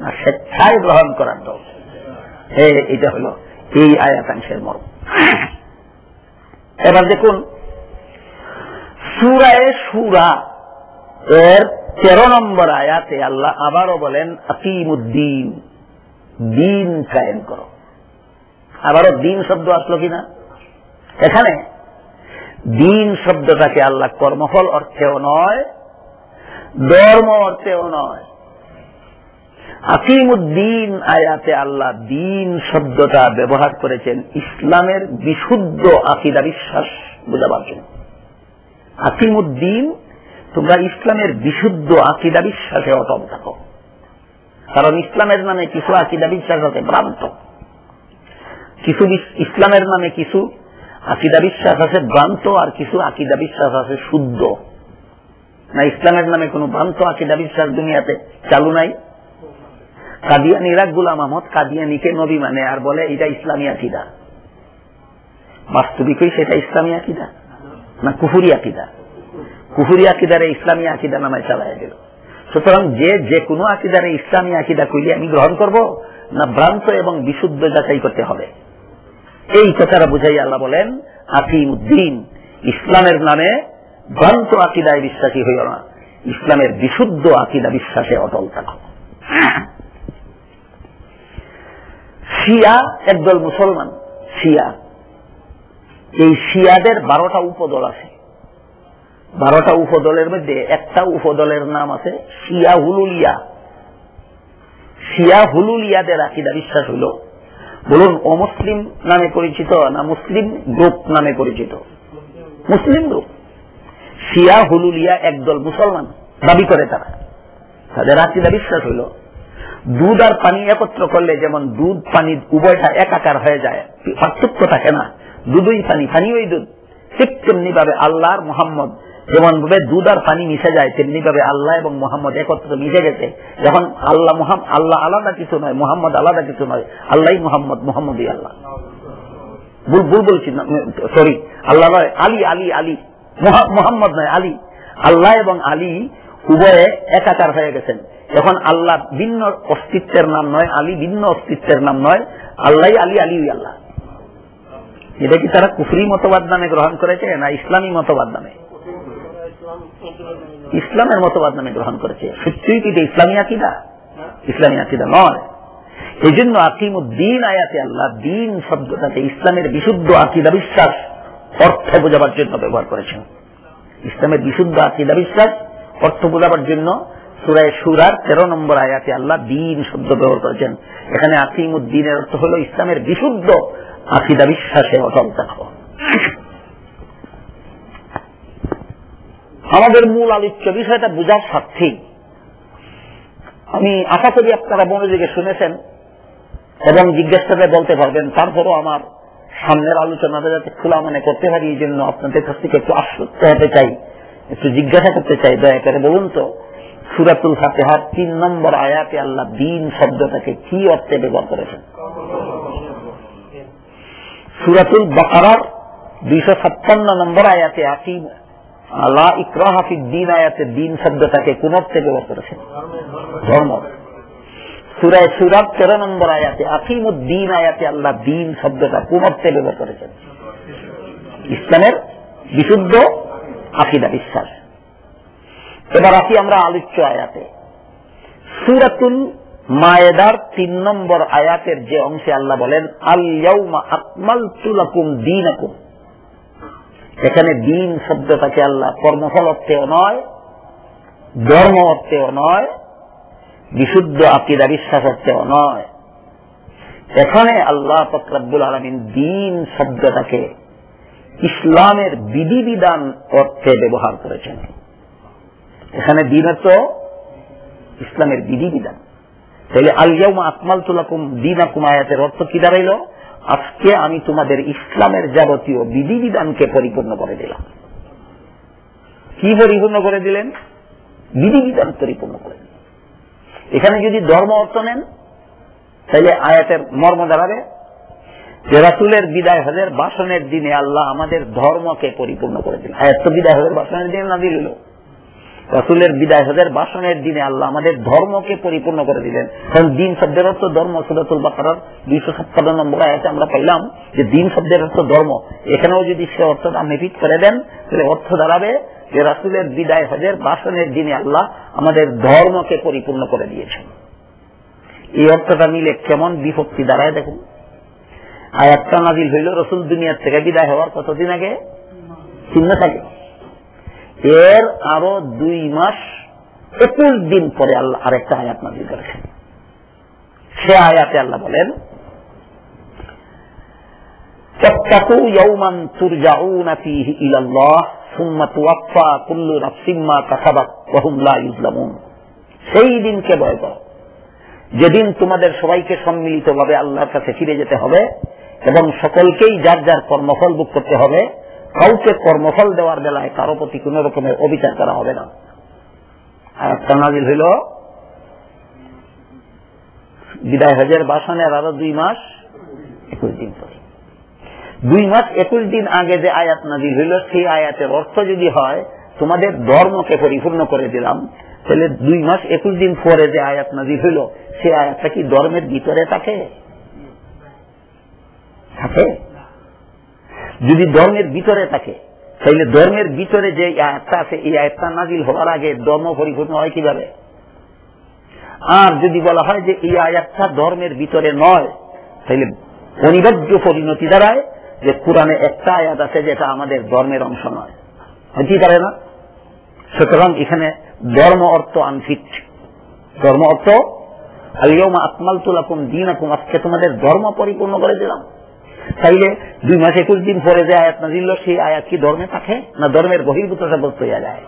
না স্বেচ্ছায় গ্রহণ করার ধর্ম? এটা হলো এই আয়াতাংশের মর্ম। এবার দেখুন সূরায়ে শূরা এর 13 নম্বর আয়াতে আল্লাহ আবারও বলেন আকিমুদ্দিন, দ্বীন কায়েম করো। আবারও দ্বীন শব্দ আসলো কিনা? এখানে দ্বীন শব্দটাকে আল্লাহ কর্মফল অর্থেও নয়, ধর্ম অর্থেও নয়। আকিমুদ্দিন আয়াতে আল্লাহ দ্বীন শব্দটা ব্যবহার করেছেন ইসলামের বিশুদ্ধ আকীদা বিশ্বাস বোঝাবার জন্য। আকিমুদ্দিন তোমরা ইসলামের বিশুদ্ধ আকীদা বিশ্বাসে অটল থাকো। কারণ ইসলামের নামে কিছু আকীদা বিশ্বাস আছে ভ্রান্ত, কিছু ইসলামের নামে কিছু আকীদা বিশ্বাস আছে ভ্রান্ত, আর কিছু আকীদা বিশ্বাস আছে শুদ্ধ। না, ইসলামের নামে কোন ভ্রান্ত আকীদা বিশ্বাস দুনিয়াতে চালু নাই। কাদিয়ানীরা গোলাম আহমদ কাদিয়ানীকে নবী মানে আর বলে এটা ইসলামী আকীদা। বাস্তবিকই সেটা ইসলামী আকীদা না কুফরি আকীদা? কুফরি আকীদারে ইসলামী আকীদা নামায় চালায় দিল। সুতরাং যে কোনো আকীদারে ইসলামী আকীদা কইলে আমি গ্রহণ করব না ভ্রান্ত এবং বিশুদ্ধ যাচাই করতে হবে? এই কথাটা বুঝাই আল্লাহ বলেন আকিমুদ্দিন, ইসলামের নামে ভ্রান্ত আকীদায় বিশ্বাসী হইল না, ইসলামের বিশুদ্ধ আকীদা বিশ্বাসে অটল থাকো। শিয়া একদল মুসলমান, শিয়া, এই শিয়াদের 12টা উপদল আছে। 12টা উপদলের মধ্যে একটা উপদলের নাম আছে শিয়া হুলুলিয়া। শিয়া হুলুলিয়াদের আকীদা বিশ্বাস হইল, বলুন অমুসলিম নামে পরিচিত না মুসলিম গ্রুপ নামে পরিচিত? মুসলিম গ্রুপ। শিয়া হুলুলিয়া একদল মুসলমান দাবি করে তারা। তাদের আকীদা বিশ্বাস হইল দুধ আর পানি একত্র করলে যেমন দুধ পানি উভয়টা একাকার হয়ে যায়, পার্থক্য থাকে না, দুধই পানি, পানি ওই দুধ, ঠিক তেমনি ভাবে আল্লাহ আর মোহাম্মদ যেমন ভাবে দুধ আর পানি মিশে যায়, তেমনি ভাবে আল্লাহ এবং মোহাম্মদ একত্র মিশে গেছে। যখন আল্লাহ আলাদা কিছু নয়, মোহাম্মদ আলাদা কিছু নয়, আল্লাহ মোহাম্মদ, মোহাম্মদই আল্লাহ। ভুল বলছি না, সরি, আল্লাহ নয়, আলী, আলী, আলী, মোহাম্মদ নয়, আলী। আল্লাহ এবং আলী উভয়ে একাকার হয়ে গেছেন। এখন আল্লাহ ভিন্ন অস্তিত্বের নাম নয়, আলী ভিন্ন অস্তিত্বের নাম নয়, আল্লাহ আলী, আলী আল্লাহ। এটা কি তারা কুফরি মতবাদ নামে গ্রহণ করেছে না ইসলামী মতবাদ নামে? ইসলামের মতবাদ নামে গ্রহণ করেছে। সত্যিই কি ইসলামী আকীদা? ইসলামী আকীদা নয়। এই জন্য আকিমুদ্দিন আয়াতে আল্লাহ দিন শব্দটাকে ইসলামের বিশুদ্ধ আকীদা বিশ্বাস অর্থ বোঝাবার জন্য ব্যবহার করেছেন। ইসলামের বিশুদ্ধ আকীদা বিশ্বাস অর্থ বোঝাবার জন্য সূরা শুরার 13 নম্বর আয়াতে আল্লাহ দিন শব্দ ব্যবহার করেছেন। এখানে আকিমুদ্দিনের অর্থ হল ইসলামের বিশুদ্ধ আকীদা বিশ্বাসে অটল থাকো। আমাদের মূল আলোচ্য বিষয়টা বোঝার স্বার্থেই আমি আশা করি আপনারা মনোযোগে শুনেছেন এবং জিজ্ঞেস করে বলতে পারবেন। তারপরও আমার সামনের আলোচনাটা যাতে খোলা মনে করতে পারি, এই জন্য আপনাদের কাছ থেকে একটু আশ্বস্ত হতে চাই, একটু জিজ্ঞাসা করতে চাই। দয়া করে বলুন তো, সূরাতুল ফাতিহার 3 নম্বর আয়াতে আল্লাহ দিন শব্দটাকে কি অর্থে ব্যবহার করেছেন? সূরাতুল বাকারার 256 নম্বর আয়াতে আকিম লা ইকরাহা ফিদ দ্বীন আয়াতে দিন শব্দটাকে কোন অর্থে ব্যবহার করেছেন? ধর্ম। সূরা শুরার 13 নম্বর আয়াতে আকিমুদ্দিন আয়াতে আল্লাহ দিন শব্দটা কোন অর্থে ব্যবহার করেছেন? ইসলামের বিশুদ্ধ আকীদা বিশ্বাস। এবার আসি আমরা আলোচ্য আয়াতে। সূরাতুল মায়েদার 3 নম্বর আয়াতের যে অংশে আল্লাহ বলেন আল ইয়াউমা আকমালতু লাকুম দীনাকুম, এখানে দিন শব্দটাকে আল্লাহ কর্মফল অর্থেও নয়, ধর্ম অর্থেও নয়, বিশুদ্ধ আকীদা বিশ্বাস অর্থেও নয়, এখানে আল্লাহ পাক রব্বুল আলামিন দিন শব্দটাকে ইসলামের বিধিবিধান অর্থে ব্যবহার করেছেন। এখানে দিন অর্থ ইসলামের বিধিবিধান। তাহলে আল ইয়াউমা আকমালতু লাকুম দীনাকুম আয়াতের অর্থ কি দাঁড়াইল? আজকে আমি তোমাদের ইসলামের যাবতীয় বিধিবিধানকে পরিপূর্ণ করে দিলাম। কি পরিপূর্ণ করে দিলেন? বিধিবিধান পরিপূর্ণ করে দিলেন। এখানে যদি ধর্ম অর্থ নেন তাহলে আয়াতের মর্ম দাঁড়াবে যে রাসূলের বিদায় হজের ভাষণের দিনে আল্লাহ আমাদের ধর্মকে পরিপূর্ণ করে দিলেন। আয়াত তো বিদায় হজের ভাষণের দিনে নাযিল হলো। রাসূলের বিদায় হজের ভাষণের দিনে আল্লাহ আমাদের ধর্মকে পরিপূর্ণ করে দিলেন। কারণ দিন শব্দের অর্থ ধর্ম। সূরাতুল বাকারার 256 নম্বর আয়াতে আমরা পাইলাম যে দিন শব্দের অর্থ ধর্ম। এখানেও যদি সে অর্থটা আপনি রিপিট করে দেন তাহলে অর্থ দাঁড়াবে যে রাসূলের বিদায় হজের ভাষণের দিনে আল্লাহ আমাদের ধর্মকে পরিপূর্ণ করে দিয়েছেন। এই অর্থটা নিলে কেমন বিভক্তি দাঁড়ায় দেখুন। আয়াতটা নাযিল হইল রাসূল দুনিয়ার থেকে বিদায় হওয়ার কতদিন আগে? 3 মাস আগে। এর আরো 2 মাস 21 দিন পরে আল্লাহ আরেকটা আয়াত নাযিল করেছেন। সে আয়াতে আল্লাহ বলেন তাত্তাকু ইয়াওমান তুরজাউনা ফীহি ইলাল্লাহ সুম্মা তুওয়াফা কুল্লু নাফসিন মা কাসাবাত ওয়া হুম লা ইউযলামুন। সেই দিনকে ভয় করো যেদিন তোমাদের সবাইকে সম্মিলিতভাবে আল্লাহর কাছে ফিরে যেতে হবে এবং সকলকেই যার যার কর্মফল ভোগ করতে হবে। কাউকে কর্মফল দেওয়ার বেলায় কারো প্রতি কোন রকমের অবিচার করা হবে না। আয়াতটা নাযিল হইল বিদায় হজের ভাষণের আরো 2 মাস 21 দিন পরে। 2 মাস 21 দিন আগে যে আয়াত নাযিল হইল সেই আয়াতের অর্থ যদি হয় তোমাদের ধর্মকে পরিপূর্ণ করে দিলাম, তাহলে 2 মাস 21 দিন পরে যে আয়াত নাযিল হইল সেই আয়াতটা কি ধর্মের ভিতরে থাকে? যদি ধর্মের ভিতরে থাকে তাহলে ধর্মের ভিতরে যে আয়াতটা আছে এই আয়াতটা নাযিল হওয়ার আগে ধর্ম পরিপূর্ণ হয় কিভাবে? আর যদি বলা হয় যে এই আয়াতটা ধর্মের ভিতরে নয়, তাহলে অনিবার্য পরিণতি দাঁড়ায় যে কোরআনে একটা আয়াত আছে যেটা আমাদের ধর্মের অংশ নয়, হতে পারে না। সুতরাং এখানে ধর্ম অর্থ আনফিট। ধর্ম অর্থ আল-ইয়াউমা আকমালতু লাকুম দীনাকুম, আজকে তোমাদের ধর্ম পরিপূর্ণ করে দিলাম। তাইলে 2 মাস 21 দিন পরে যে আয়াত নাযিল হলো সেই আয়াত কি ধর্মে থাকে না ধর্মের বহির্ভূত সাব্যস্ত হয়ে যায়?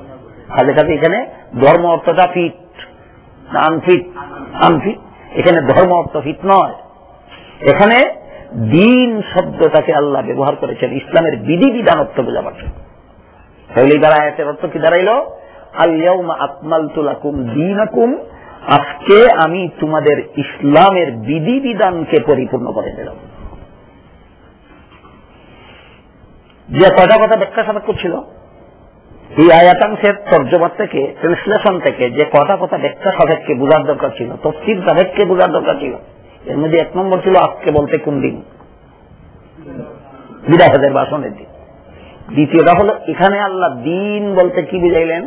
তাহলে কাজে এখানে ধর্ম অর্থটা ফিট না আনফিট? আনফিট। এখানে ধর্ম অর্থ ফিট নয়, এখানে দিন শব্দটাকে আল্লাহ ব্যবহার করেছেন ইসলামের বিধিবিধান অর্থ বোঝাবার জন্য। তাহলে এই আয়াতের অর্থ কি দাঁড়াইল? আল-ইয়াউমা আকমালতু লাকুম দীনাকুম, আজকে আমি তোমাদের ইসলামের বিধিবিধানকে পরিপূর্ণ করে দিলাম। যে কয়টা কথা ব্যাখ্যা সাপেক্ষ ছিল এই আয়াতাংশের তর্জমা থেকে, ট্রান্সলেশন থেকে যে কয়টা কথা ব্যাখ্যা সাপেক্ষে বোঝার দরকার ছিল, তফসির সাপেক্ষে বোঝার দরকার ছিল, এর মধ্যে 1 নম্বর ছিল আজকে বলতে কোন দিন? বিদায় হজের ভাষণের দিন। দ্বিতীয়টা হলো এখানে আল্লাহ দিন বলতে কি বুঝাইলেন?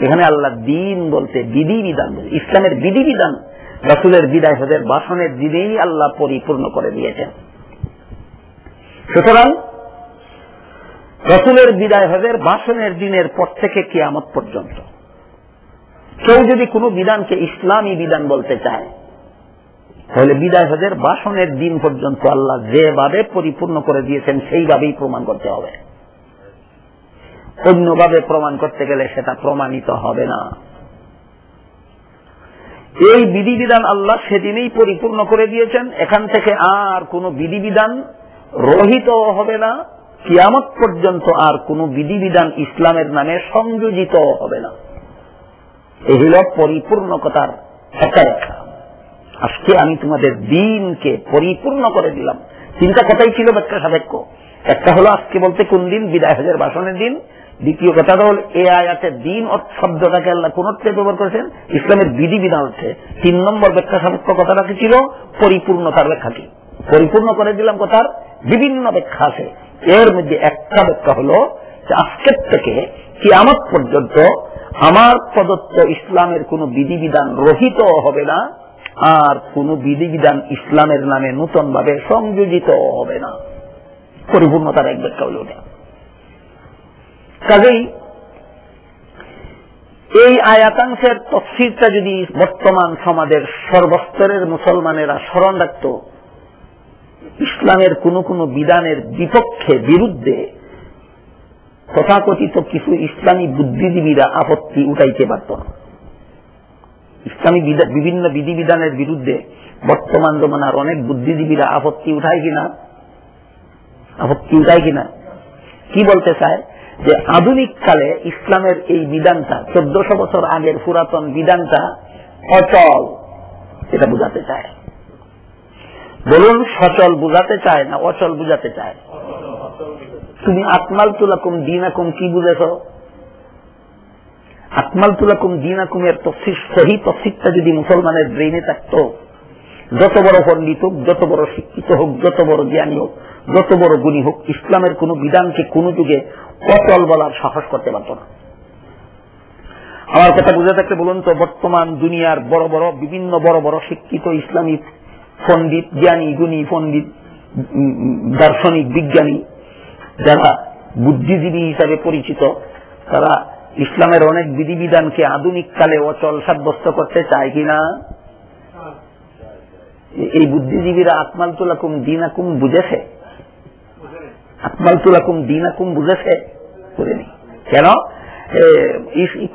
এখানে আল্লাহ দিন বলতে বিধিবিধান, ইসলামের বিধিবিধান রাসূলের বিদায় হজের ভাষণের দিনেই আল্লাহ পরিপূর্ণ করে দিয়েছেন। সুতরাং রাসূলের বিদায় হজের ভাষণের দিনের পর থেকে কিয়ামত পর্যন্ত কেউ যদি কোনো বিধানকে ইসলামী বিধান বলতে চায় তাহলে বিদায় হজের ভাষণের দিন পর্যন্ত আল্লাহ যেভাবে পরিপূর্ণ করে দিয়েছেন সেইভাবেই প্রমাণ করতে হবে। অন্যভাবে প্রমাণ করতে গেলে সেটা প্রমাণিত হবে না। এই বিধিবিধান আল্লাহ সেদিনেই পরিপূর্ণ করে দিয়েছেন, এখান থেকে আর কোনো বিধিবিধান রহিত হবে না, কিয়ামত পর্যন্ত আর কোনো বিধিবিধান ইসলামের নামে সংযোজিত হবে না। এই হল পরিপূর্ণতার একটা ব্যাখ্যা। আজকে আমি তোমাদের দিনকে পরিপূর্ণ করে দিলাম। 3টা কথাই ছিল ব্যাখ্যা সাপেক্ষ। একটা হলো আজকে বলতে কোন দিন? বিদায় হজের ভাষণের দিন। দ্বিতীয় কথাটা হল এই আয়াতের দিন শব্দটাকে আল্লাহ কোন অর্থে ব্যবহার করেছেন? ইসলামের বিধিবিধান অর্থে। 3 নম্বর ব্যাখ্যা সাপেক্ষ কথাটা কি ছিল? পরিপূর্ণতার ব্যাখ্যা কি? পরিপূর্ণ করে দিলাম কথার বিভিন্ন ব্যাখ্যা আছে। এর মধ্যে একটা ব্যাখ্যা হলো যে আজকের থেকে কিয়ামত পর্যন্ত আমার প্রদত্ত ইসলামের কোন বিধিবিধান রহিত হবে না, আর কোন বিধিবিধান ইসলামের নামে নতুন ভাবে সংযোজিত হবে না। পরিপূর্ণতার এক ব্যাখ্যা হল ওটা। কাজেই এই আয়াতাংশের তফসিরটা যদি বর্তমান সমাজের সর্বস্তরের মুসলমানেরা স্মরণ রাখত, ইসলামের কোন কোন বিধানের বিপক্ষে বিরুদ্ধে তথাকথিত কিছু ইসলামী বুদ্ধিজীবীরা আপত্তি উঠাইতে পারত না। ইসলামী বিভিন্ন বিধিবিধানের বিরুদ্ধে বর্তমান জমানার অনেক বুদ্ধিজীবীরা আপত্তি উঠায় কিনা? আপত্তি উঠায় কিনা? কি বলতে চায়? যে আধুনিক কালে ইসলামের এই বিধানটা 1400 বছর আগের পুরাতন বিধানটা অচল, এটা বুঝাতে চায়। বলুন, সচল বুঝাতে চায় না অচল বুঝাতে চায়? তুমি আকমালতু লাকুম দীনাকুম কি বুঝেছ? আকমালতু লাকুম দীনাকুমের তফসির, সহি তফসিরটা যদি মুসলমানের ব্রেইনে থাকতো, যত বড় পণ্ডিত হোক, যত বড় শিক্ষিত হোক, যত বড় জ্ঞানী হোক, যত বড় গুণী হোক, ইসলামের কোন বিধানকে কোন যুগে অচল বলার সাহস করতে পারত না। আমার কথা বুঝে থাকতে বলুন তো, বর্তমান দুনিয়ার বিভিন্ন বড় বড় শিক্ষিত ইসলামী পণ্ডিত, জ্ঞানী, গুণী, পণ্ডিত, দার্শনিক, বিজ্ঞানী, যারা বুদ্ধিজীবী হিসাবে পরিচিত, তারা ইসলামের অনেক বিধিবিধানকে আধুনিক কালে অচল সাব্যস্ত করতে চায় কিনা? এই বুদ্ধিজীবীরা আকমালতু লাকুম দীনাকুম বুঝেছে? আকমালতু লাকুম দীনাকুম বুঝেছে? করিনি। কেন?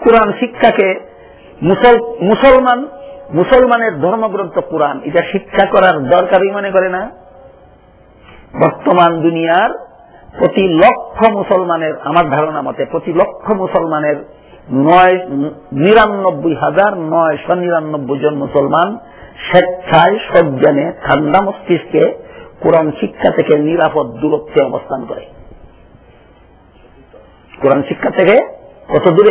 কোরআন শিক্ষাকে মুসলমানের ধর্মগ্রন্থ কোরআন এটা শিক্ষা করার দরকারই মনে করে না। বর্তমান দুনিয়ার প্রতি লক্ষ মুসলমানের, আমার ধারণা মতে প্রতি লক্ষ মুসলমানের 99,999 জন মুসলমান স্বেচ্ছায় সজ্ঞানে ঠান্ডা মস্তিষ্কে কোরআন শিক্ষা থেকে নিরাপদ দূরত্বে অবস্থান করে। কোরআন শিক্ষা থেকে কত দূরে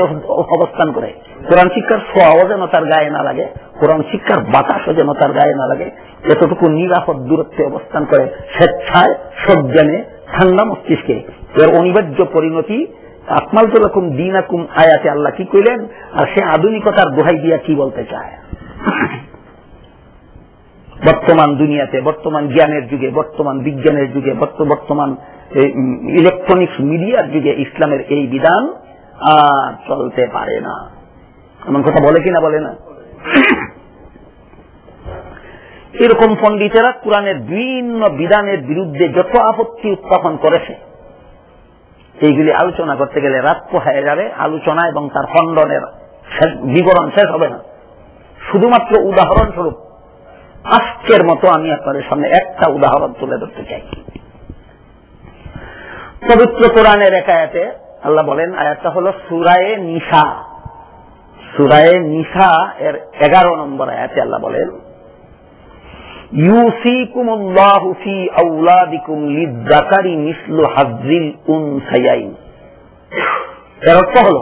অবস্থান করে? কোরআন শিক্ষার ছোঁয়াও যেন তার গায়ে না লাগে, কোরআন শিক্ষার বাতাসও যেন তার গায়ে না লাগে, এতটুকু নিরাপদ দূরত্বে অবস্থান করে স্বেচ্ছায় সজ্ঞানে ঠান্ডা মস্তিষ্কে। এর অনিবার্য পরিণতি আকমালতু লাকুম দীনাকুম আয়াতে আল্লাহ কি কইলেন, আর সে আধুনিকতার দোহাই দিয়া কি বলতে চায়। বর্তমান দুনিয়াতে, বর্তমান জ্ঞানের যুগে, বর্তমান বিজ্ঞানের যুগে, বর্তমান ইলেকট্রনিক্স মিডিয়ার যুগে ইসলামের এই বিধান আর চলতে পারে না। এমন কথা বলে কিনা বলে না? এরকম পণ্ডিতেরা কোরআনের বিভিন্ন বিধানের বিরুদ্ধে যত আপত্তি উত্থাপন করেছে, এইগুলি আলোচনা করতে গেলে রাত পোহায় যাবে। আলোচনা এবং তার খণ্ডনের বিবরণ শেষ হবে না। শুধুমাত্র উদাহরণস্বরূপ আজকের মতো আমি আপনাদের সামনে একটা উদাহরণ তুলে ধরতে চাই। পবিত্র কোরআনের এক আয়াতে আল্লাহ বলেন, আয়াতটা হল সূরায়ে নিসা। সূরায়ে নিসা এর 11 নম্বর আয়াতে আল্লাহ বলেন, ইউসিকুমুল্লাহু ফি আওলাদিকুম লিয-যাকারি মিসলু হাজ্জিল উনসায়াইন। এর অর্থ হল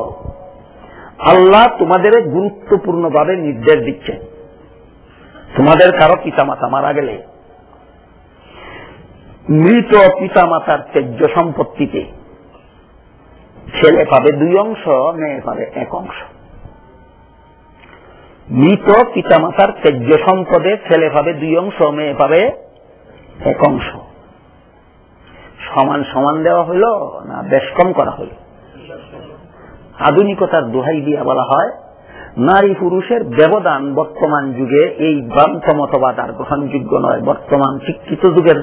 আল্লাহ তোমাদের গুরুত্বপূর্ণভাবে নির্দেশ দিচ্ছেন, তোমাদের কারো পিতামাতা মারা গেলে মৃত পিতামাতার ত্যায্য সম্পত্তিতে ছেলে পাবে 2 অংশ, মেয়ে পাবে 1 অংশ। মৃত পিতামাতার ত্যায্য সম্পদে ছেলে পাবে 2 অংশ, মেয়ে পাবে 1 অংশ। সমান সমান দেওয়া হইল না বেশ কম করা হইল? আধুনিকতার দোহাই দিয়া বলা হয় নারী পুরুষের ব্যবধান বর্তমান যুগে এই ভ্রান্ত মতবাদ আর গ্রহণযোগ্য নয়। বর্তমান শিক্ষিত যুগের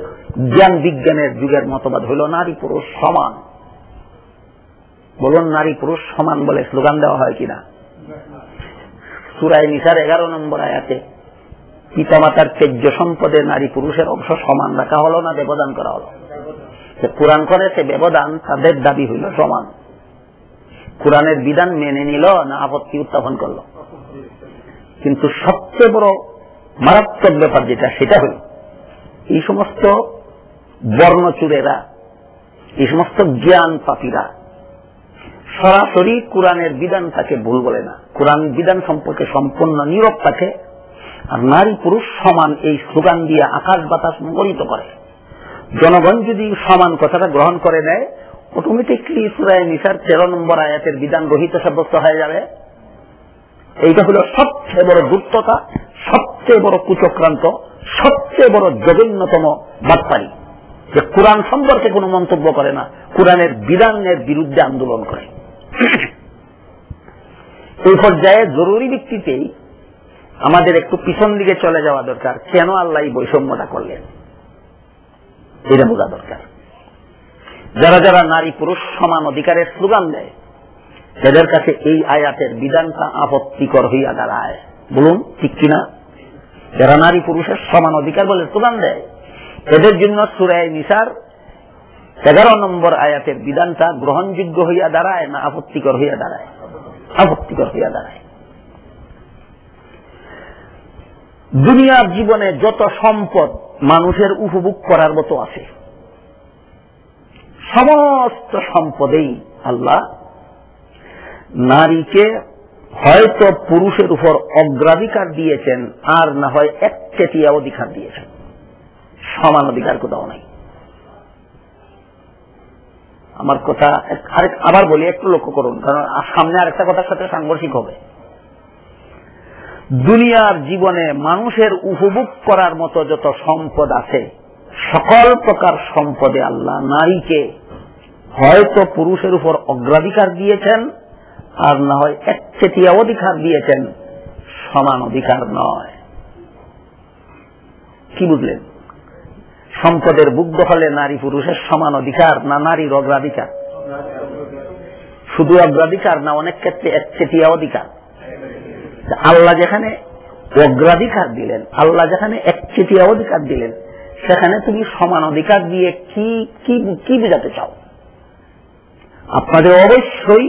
জ্ঞান বিজ্ঞানের যুগের মতবাদ হইল নারী পুরুষ সমান। বলুন, নারী পুরুষ সমান বলে স্লোগান দেওয়া হয় কিনা? সূরা নিসার 11 নম্বর আয়াতে পিতামাতার ত্যায্য সম্পদে নারী পুরুষের অংশ সমান রাখা হলো না ব্যবধান করা হলো? কোরআন করে সে ব্যবধান তাদের দাবি হইল সমান। কোরআনের বিধান মেনে নিল না আপত্তি উত্থাপন করল? কিন্তু সবচেয়ে বড় মারাত্মক ব্যাপার যেটা, সেটা হল এই সমস্ত বর্ণচুরেরা, এই সমস্ত জ্ঞান পাপীরা সরাসরি কোরআনের বিধান তাকে ভুল বলে না, কোরআন বিধান সম্পর্কে সম্পূর্ণ নীরব থাকে, আর নারী পুরুষ সমান এই স্লোগান দিয়ে আকাশ বাতাস মুখরিত করে। জনগণ যদি সমান কথাটা গ্রহণ করে নেয়, অটোমেটিকলি সূরা নিসার 13 নম্বর আয়াতের বিধান রহিত সাব্যস্ত হয়ে যাবে। এইটা হলো সবচেয়ে বড় দুষ্টতা, সবচেয়ে বড় কুচক্রান্ত, সবচেয়ে বড় জঘন্যতম বাটপারি, যে কোরআন সম্পর্কে কোনো মন্তব্য করে না, কোরআনের বিধানের বিরুদ্ধে আন্দোলন করে। এই পর্যায়ে জরুরি ভিত্তিতেই আমাদের একটু পিছন দিকে চলে যাওয়া দরকার। কেন আল্লাহ এই বৈষম্যটা করলেন এটা বোঝা দরকার। যারা যারা নারী পুরুষ সমান অধিকারের স্লোগান দেয়, এদের কাছে এই আয়াতের বিধানটা আপত্তিকর হইয়া দাঁড়ায়। বলুন ঠিক কিনা? যারা নারী পুরুষের সমান অধিকার বলে স্লোগান দেয়, এদের জন্য সূরা নিসার 11 নম্বর আয়াতের বিধানটা গ্রহণযোগ্য হইয়া দাঁড়ায় না আপত্তিকর হইয়া দাঁড়ায়? আপত্তিকর হইয়া দাঁড়ায়। দুনিয়ার জীবনে যত সম্পদ মানুষের উপভোগ করার মতো আছে, সমস্ত সম্পদেই আল্লাহ নারীকে হয়তো পুরুষের উপর অগ্রাধিকার দিয়েছেন, আর না হয় 1/3 অধিকার দিয়েছেন। সমান অধিকার কোথাও নাই। আমার কথা আবার বলি, একটু লক্ষ্য করুন, কারণ সামনে আরেকটা কথার সাথে সাংঘর্ষিক হবে। দুনিয়ার জীবনে মানুষের উপভোগ করার মতো যত সম্পদ আছে, সকল প্রকার সম্পদে আল্লাহ নারীকে হয়তো পুরুষের উপর অগ্রাধিকার দিয়েছেন, আর না হয় 1/3 অধিকার দিয়েছেন, সমান অধিকার নয়। কি বুঝলেন? সম্পদের বুক দখলে নারী পুরুষের সমান অধিকার না নারীর অগ্রাধিকার? শুধু অগ্রাধিকার না, অনেক ক্ষেত্রে একচেটিয়া অধিকার। আল্লাহ যেখানে অগ্রাধিকার দিলেন, আল্লাহ যেখানে একচেটিয়া অধিকার দিলেন, সেখানে তুমি সমান অধিকার দিয়ে কি বোঝাতে চাও? আপনাদের অবশ্যই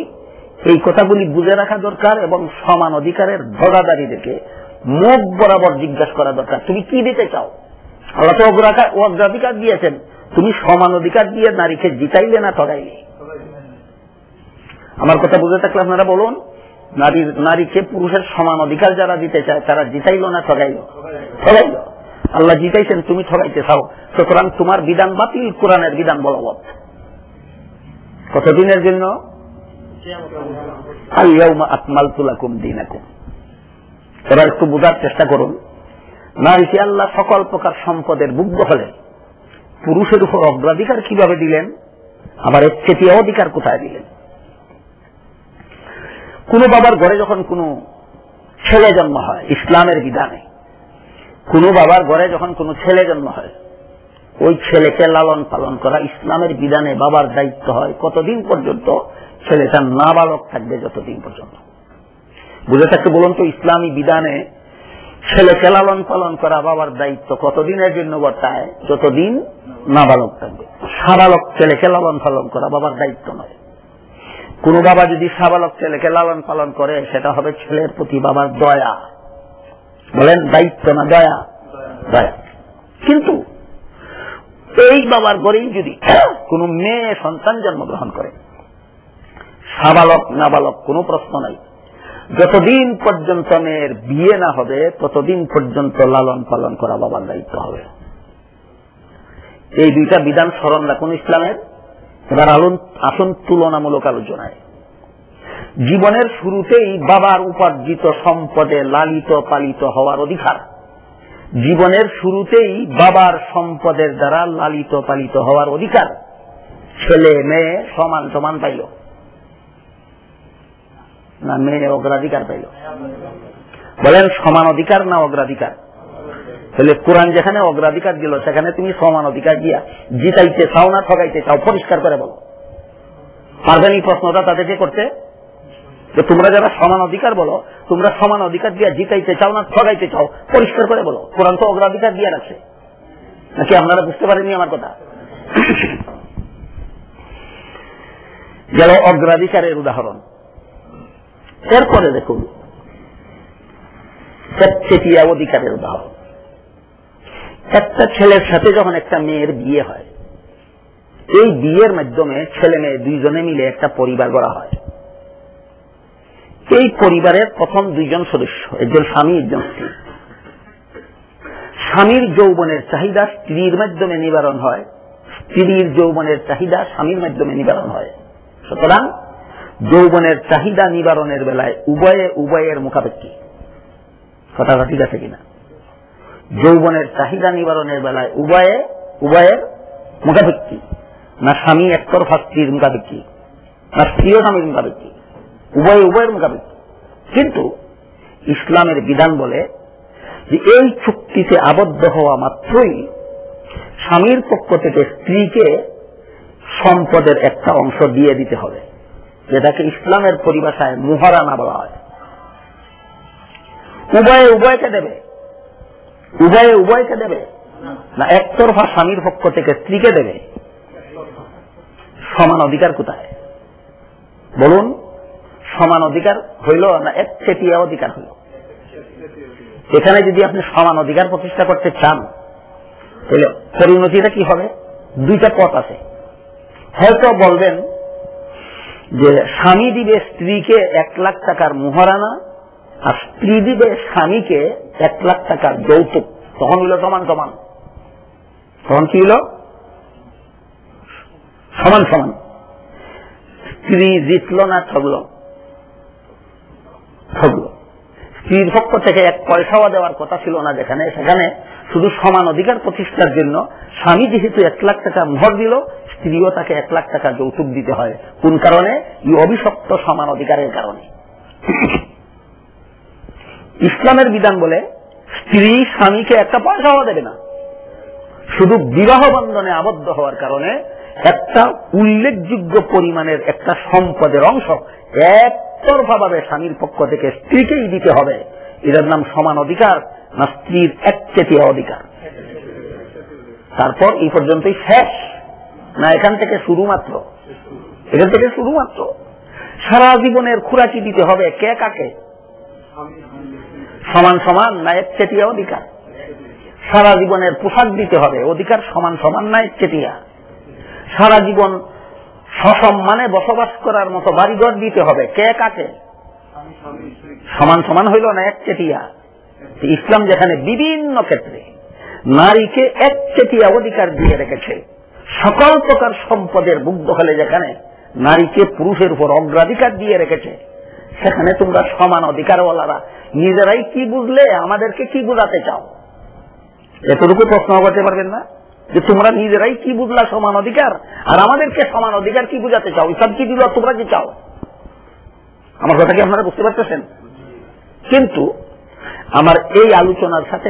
এই কথাগুলি বুঝে রাখা দরকার এবং সমান অধিকারের ধরাদারীদেরকে মুখ বরাবর জিজ্ঞাসা করা দরকার, তুমি কি দিতে চাও? আল্লাহ তো অগ্রাধিকার দিয়েছেন, তুমি সমান অধিকার দিয়ে নারীকে জিতাইলে না ঠগাইলে? আমার কথা বুঝে থাকলে আপনারা বলুন, নারীকে পুরুষের সমান অধিকার যারা দিতে চায় তারা জিতাইল না ঠগাইল? ঠগাইল। আল্লাহ জিতাইছেন, তুমি ঠগাইতে চাও, সুতরাং তোমার বিধান বাতিল, কোরআনের বিধান বলবৎ। কতদিনের জন্য? আল-ইয়াউমা আকমালতু লাকুম দীনাকুম। এবার একটু বোঝার চেষ্টা করুন, নারীকে আল্লাহ সকল প্রকার সম্পদের যোগ্য হলে পুরুষের উপর অগ্রাধিকার কিভাবে দিলেন, আবার একচেটিয়া অধিকার কোথায় দিলেন? কোন বাবার ঘরে যখন কোন ছেলে জন্ম হয়, ইসলামের বিধানে কোন বাবার ঘরে যখন কোন ছেলে জন্ম হয়, ওই ছেলেকে লালন পালন করা ইসলামের বিধানে বাবার দায়িত্ব হয়। কতদিন পর্যন্ত? ছেলেটা নাবালক থাকবে, যতদিন পর্যন্ত। বুঝে থাকতে বলুন তো, ইসলামী বিধানে ছেলেকে লালন পালন করা বাবার দায়িত্ব কতদিনের জন্য বর্তায়? যতদিন নাবালক থাকবে। সাবালক ছেলেকে লালন পালন করা বাবার দায়িত্ব নয়। কোন বাবা যদি সাবালক ছেলেকে লালন পালন করে, সেটা হবে ছেলের প্রতি বাবার দয়া। বলেন দায়িত্ব না দয়া? দয়া। কিন্তু এই বাবার ঘরেই যদি কোন মেয়ে সন্তান জন্মগ্রহণ করে, সাবালক নাবালক কোনো প্রশ্ন নাই, যতদিন পর্যন্ত মেয়ের বিয়ে না হবে ততদিন পর্যন্ত লালন পালন করা বাবার দায়িত্ব হবে। এই দুইটা বিধান স্মরণ রাখুন ইসলামের। এবার আসুন তুলনামূলক আলোচনায়। জীবনের শুরুতেই বাবার উপার্জিত সম্পদে লালিত পালিত হওয়ার অধিকার, জীবনের শুরুতেই বাবার সম্পদের দ্বারা লালিত পালিত হওয়ার অধিকার ছেলে মেয়ে সমান সমান পাইল না? মেয়ে অগ্রাধিকার পাইল? বলেন সমান অধিকার না অগ্রাধিকার? তাহলে কোরআন যেখানে অগ্রাধিকার দিল, সেখানে তুমি সমান অধিকার দিয়া জিতাইতে চাও না ঠগাইতে চাও? পরিষ্কার করে বলো। পারবেন এই প্রশ্নটা তাদেরকে করতে? যে তোমরা যারা সমান অধিকার বলো, তোমরা সমান অধিকার দিয়া জিতাইতে চাও না ঠগাইতে চাও? পরিষ্কার করে বলো। কোরআন তো অগ্রাধিকার দিয়ে রাখছে, নাকি আপনারা বুঝতে পারেননি আমার কথা? গেল অগ্রাধিকারের উদাহরণ। এরপরে দেখুন একচেটিয়া অধিকারের উদাহরণ। একটা ছেলের সাথে যখন একটা মেয়ের বিয়ে হয়, এই বিয়ের মাধ্যমে ছেলে মেয়ে দুইজনে মিলে একটা পরিবার গড়া হয়। এই পরিবারের প্রথম দুইজন সদস্য, একজন স্বামী একজন স্ত্রী। স্বামীর যৌবনের চাহিদা স্ত্রীর মাধ্যমে নিবারণ হয়, স্ত্রীর যৌবনের চাহিদা স্বামীর মাধ্যমে নিবারণ হয়। সুতরাং যৌবনের চাহিদা নিবারণের বেলায় উভয়ের মুখাপেক্ষী। কথাটা ঠিক আছে কিনা? যৌবনের চাহিদা নিবারণের বেলায় উভয়ের মুখাপেক্ষী, না স্বামী একতরফা স্ত্রীর মুখাপেক্ষী, না স্ত্রীও স্বামীর মুখাপেক্ষী? উভয়ের মুখাপেক্ষী। কিন্তু ইসলামের বিধান বলে যে এই চুক্তিতে আবদ্ধ হওয়া মাত্রই স্বামীর পক্ষ থেকে স্ত্রীকে সম্পদের একটা অংশ দিয়ে দিতে হবে, যেটাকে ইসলামের পরিভাষায় মুহারানা বলা হয়। উভয়কে দেবে? উভয়কে দেবে না একতরফা স্বামীর পক্ষ থেকে স্ত্রীকে দেবে? সমান অধিকার কোথায় বলুন? সমান অধিকার হইল না একচেটিয়া অধিকার হইল? এখানে যদি আপনি সমান অধিকার প্রতিষ্ঠা করতে চান, তাহলে পরিণতিটা কি হবে? দুইটা পথ আছে। হয়তো বলবেন যে স্বামী দিবে স্ত্রীকে 1 লাখ টাকার মুহারানা, আর স্ত্রী দিবে স্বামীকে 1 লাখ টাকার যৌতুক। তখন হইল সমান সমান। তখন কি হইল? সমান সমান। স্ত্রী জিতল না ঠগল? ঠগল। স্ত্রীর পক্ষ থেকে 1 পয়সাও দেওয়ার কথা ছিল না যেখানে, সেখানে শুধু সমান অধিকার প্রতিষ্ঠার জন্য স্বামী যেহেতু 1 লাখ টাকা মোহর দিল, স্ত্রীও তাকে 1 লাখ টাকা যৌতুক দিতে হয়। কোন কারণে? এই অভিশপ্ত সমান অধিকারের কারণে। ইসলামের বিধান বলে স্ত্রী স্বামীকে 1 পয়সাও দেবে না, শুধু বিবাহ বন্ধনে আবদ্ধ হওয়ার কারণে একটা উল্লেখযোগ্য পরিমাণের একটা সম্পদের অংশ একতরফাভাবে স্বামীর পক্ষ থেকে স্ত্রীকেই দিতে হবে, এটার নাম সমান অধিকার না স্ত্রীর একচেটিয়া অধিকার? তারপর এই পর্যন্তই শেষ না এখান থেকে শুরু মাত্র? এখান থেকে শুরু মাত্র। সারা জীবনের খুরাকি দিতে হবে কে কাকে? সমান সমান না একচেটিয়া অধিকার? সারা জীবনের পোশাক দিতে হবে, অধিকার সমান সমান না একচেটিয়া? সারা জীবন সসম্মানে বসবাস করার মতো বাড়িঘর দিতে হবে কে কাকে? সমান সমান হইল না একচেটিয়া? ইসলাম যেখানে বিভিন্ন ক্ষেত্রে নারীকে একচেটিয়া অধিকার দিয়ে রেখেছে, সকল প্রকার সম্পদের মুগ্ধ হলে যেখানে নারীকে পুরুষের উপর অগ্রাধিকার দিয়ে রেখেছে, সেখানে তোমরা সমান অধিকারওয়ালারা নিজেরাই কি বুঝলে আমাদেরকে কি বুঝাতে চাও? এতটুকু প্রশ্ন করতে পারবেন না যে তোমরা নিজেরাই কি বুঝলা সমান অধিকার, আর আমাদেরকে সমান অধিকার কি বুঝাতে চাও? ইসলাম কি দিল, তোমরা কি চাও? আমার কথা কি আপনারা বুঝতে পারতেছেন? কিন্তু আমার এই আলোচনার সাথে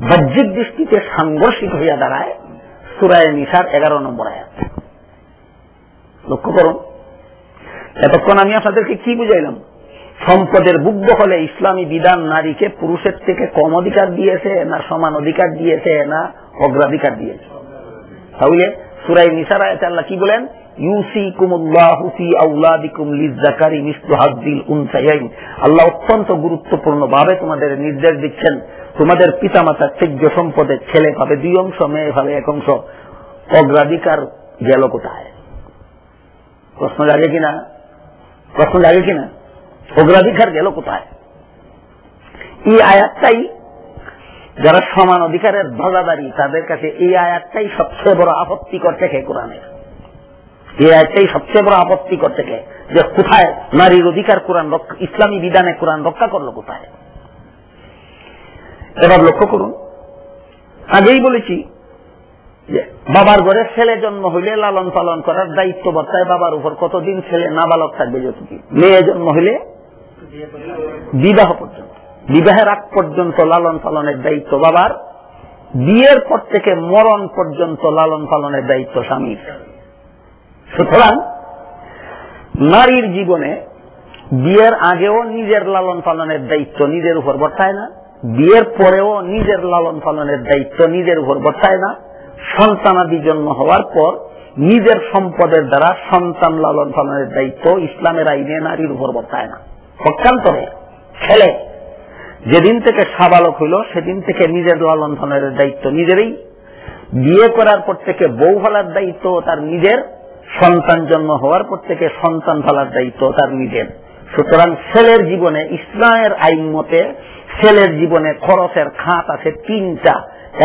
বাহ্যিক দৃষ্টিতে সাংঘর্ষিক হইয়া দাঁড়ায় সূরা নিসার 11 নম্বর আয়াত। লক্ষ্য করুন, এতক্ষণ আমি আপনাদেরকে কি বুঝাইলাম? সম্পদের মুগ্ধ হলে ইসলামী বিধান নারীকে পুরুষের থেকে কম অধিকার দিয়েছে না সমান অধিকার দিয়েছে না অগ্রাধিকার দিয়েছে? তাহলে সূরা নিসার আয়াতে আল্লাহ কি বলেন? ইউসিকুমুল্লাহু ফি আওলাদিকুম লিযযাকারি মিসলু হাযযিল উনসায়াইন। আল্লাহ অত্যন্ত গুরুত্বপূর্ণ ভাবে তোমাদের নির্দেশ দিচ্ছেন, তোমাদের পিতামাতার ত্যায্য সম্পদের ছেলে পাবে 2 অংশ, মেয়ে পাবে 1 অংশ। অগ্রাধিকার গেল কোথায়? প্রশ্ন জাগে কিনা? প্রশ্ন জাগে কিনা? অগ্রাধিকার গেল কোথায়? এই আয়াতটাই যারা সমান অধিকারের ধ্বজাধারী তাদের কাছে এই আয়াতটাই সবচেয়ে বড় আপত্তিকর থেকে কোরআনের। এই আয়াতটাই সবচেয়ে বড় আপত্তিকর থেকে যে কোথায় নারীর অধিকার কোরআন ইসলামী বিধানে কোরআন রক্ষা করলো কোথায়? এবার লক্ষ্য করুন, আগেই বলেছি যে বাবার ঘরে ছেলে জন্ম হইলে লালন পালন করার দায়িত্ব বর্তায় বাবার উপর। কতদিন ছেলে নাবালক থাকবে? যতদিন। মেয়ে জন্ম হইলে বিবাহ পর্যন্ত, বিবাহের আগ পর্যন্ত লালন পালনের দায়িত্ব বাবার, বিয়ের পর থেকে মরণ পর্যন্ত লালন পালনের দায়িত্ব স্বামীর। সুতরাং নারীর জীবনে বিয়ের আগেও নিজের লালন পালনের দায়িত্ব নিজের উপর বর্তায় না, বিয়ের পরেও নিজের লালন পালনের দায়িত্ব নিজের উপর বর্তায় না, সন্তানাদি জন্ম হওয়ার পর নিজের সম্পদের দ্বারা সন্তান লালন পালনের দায়িত্ব ইসলামের আইনে নারীর উপর বর্তায় না। পক্ষান্তরে ছেলে যেদিন থেকে সাবালক হইল সেদিন থেকে নিজের লালন পালনের দায়িত্ব নিজেরই, বিয়ে করার পর থেকে বউ ফেলার দায়িত্ব তার নিজের, সন্তান জন্ম হওয়ার পর থেকে সন্তান ফেলার দায়িত্ব তার নিজের। সুতরাং ছেলের জীবনে ইসলামের আইন মতে ছেলের জীবনে খরচের খাত আছে 3টা।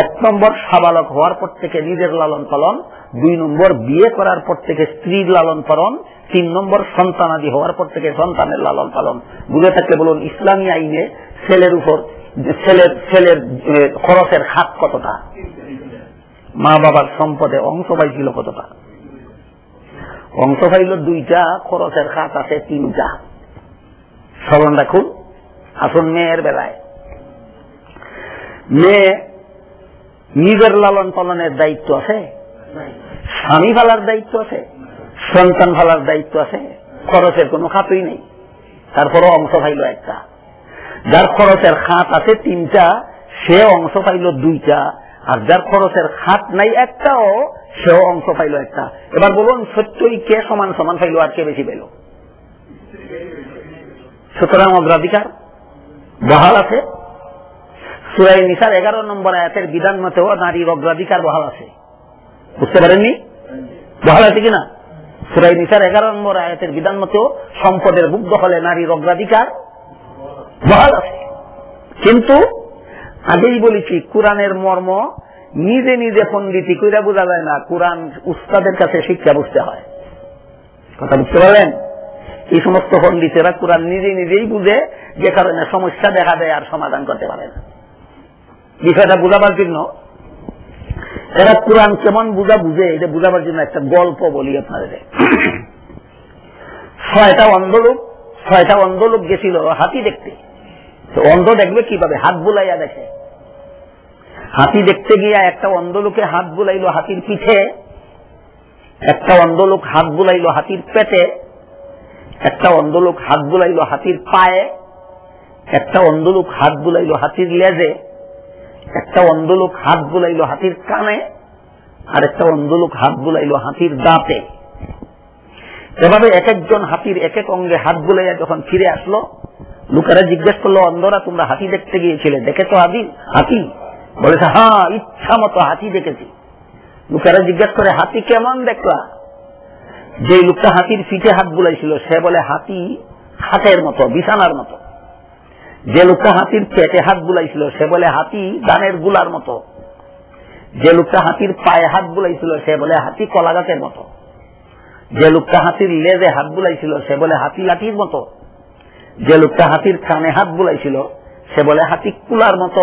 1 নম্বর সাবালক হওয়ার পর থেকে নিজের লালন পালন, 2 নম্বর বিয়ে করার পর থেকে স্ত্রীর লালন পালন, 3 নম্বর সন্তানাদি হওয়ার পর থেকে সন্তানের লালন পালন। বুঝে থাকলে বলুন ইসলামী আইনে ছেলের উপর ছেলের খরচের খাত কতটা? মা বাবার সম্পদে অংশ পাইছিল কতটা? অংশ পাইল 2টা, খরচের খাত আছে 3টা। স্মরণ রাখুন। আসুন মেয়ের বেলায়, মেয়ে নিজের লালন পালনের দায়িত্ব আছে, স্বামী ফালার দায়িত্ব আছে, সন্তান ফালার দায়িত্ব আছে, খরচের কোনো খাতই নেই। তারপরও অংশ পাইল 1টা। যার খরচের খাত আছে 3টা সে অংশ পাইল 2টা, আর যার খরচের খাত নাই 1টাও সেও অংশ পাইল 1টা। এবার বলুন সত্যই কে সমান সমান পাইল আর কে বেশি পাইল? সুতরাং অগ্রাধিকার বহাল আছে। সূরা নিসার 11 নম্বর আয়াতের বিধান মতেও নারীর অগ্রাধিকার বহাল আছে। বুঝতে পারেননি? বহাল আছে কিনা? সূরা নিসার 11 নম্বর আয়াতের বিধান মতেও সম্পদের মুগ্ধ হলে নারীর অগ্রাধিকার বহাল আছে। কিন্তু আগেই বলেছি কোরআনের মর্ম নিজে নিজে পণ্ডিতি কইরা বোঝা যায় না, কোরআন উস্তাদের কাছে শিক্ষা বুঝতে হয়। কথা বুঝতে পারলেন? এই সমস্ত পণ্ডিতেরা কোরআন নিজে নিজেই বুঝে, যে কারণে সমস্যা দেখা দেয় আর সমাধান করতে পারে না। বিষয়টা বুঝাবার জন্য এরা কোরআন কেমন বুঝে এটা বুঝাবার জন্য একটা গল্প বলি আপনাদের। 6টা অন্ধ লোক গেছিল হাতি দেখতে। তো অন্ধ দেখবে কিভাবে? হাত বুলাইয়া দেখে। হাতি দেখতে গিয়া একটা অন্ধ লোকে হাত বুলাইল হাতির পিঠে, একটা অন্ধ লোক হাত বুলাইল হাতির পেটে, একটা অন্ধ লোক হাত বুলাইল হাতির পায়ে, একটা অন্ধ লোক হাত বুলাইল হাতির লেজে, একটা অন্ধ লোক হাত বুলাইল হাতির কানে, আর একটা অন্ধ লোক হাত বুলাইল হাতির দাঁতে। এভাবে এক একজন হাতির এক এক অঙ্গে হাত বুলাইয়া যখন ফিরে আসলো, লোকেরা জিজ্ঞেস করলো, অন্ধরা তোমরা হাতি দেখতে গিয়েছিলে, দেখেছো হাতি? বলেছে হ্যাঁ, ইচ্ছা মতো হাতি দেখেছি। লোকেরা জিজ্ঞেস করে হাতি কেমন দেখলা? যে লোকটা হাতির পিঠে হাত বুলাইছিল সে বলে হাতি খাটের মতো, বিছানার মতো। যে লোকটা হাতির পেটে হাত বুলাইছিল সে বলে হাতি ধানের গুলার মতো। যে লোকটা হাতির পায়ে হাত বুলাইছিল সে বলে হাতি কলা গাছের মতো। যে লোকটা হাতির লেজে হাত বুলাইছিল সে বলে হাতি লাঠির মতো। যে লোকটা হাতির কানে হাত বুলাইছিল সে বলে হাতি কুলার মতো।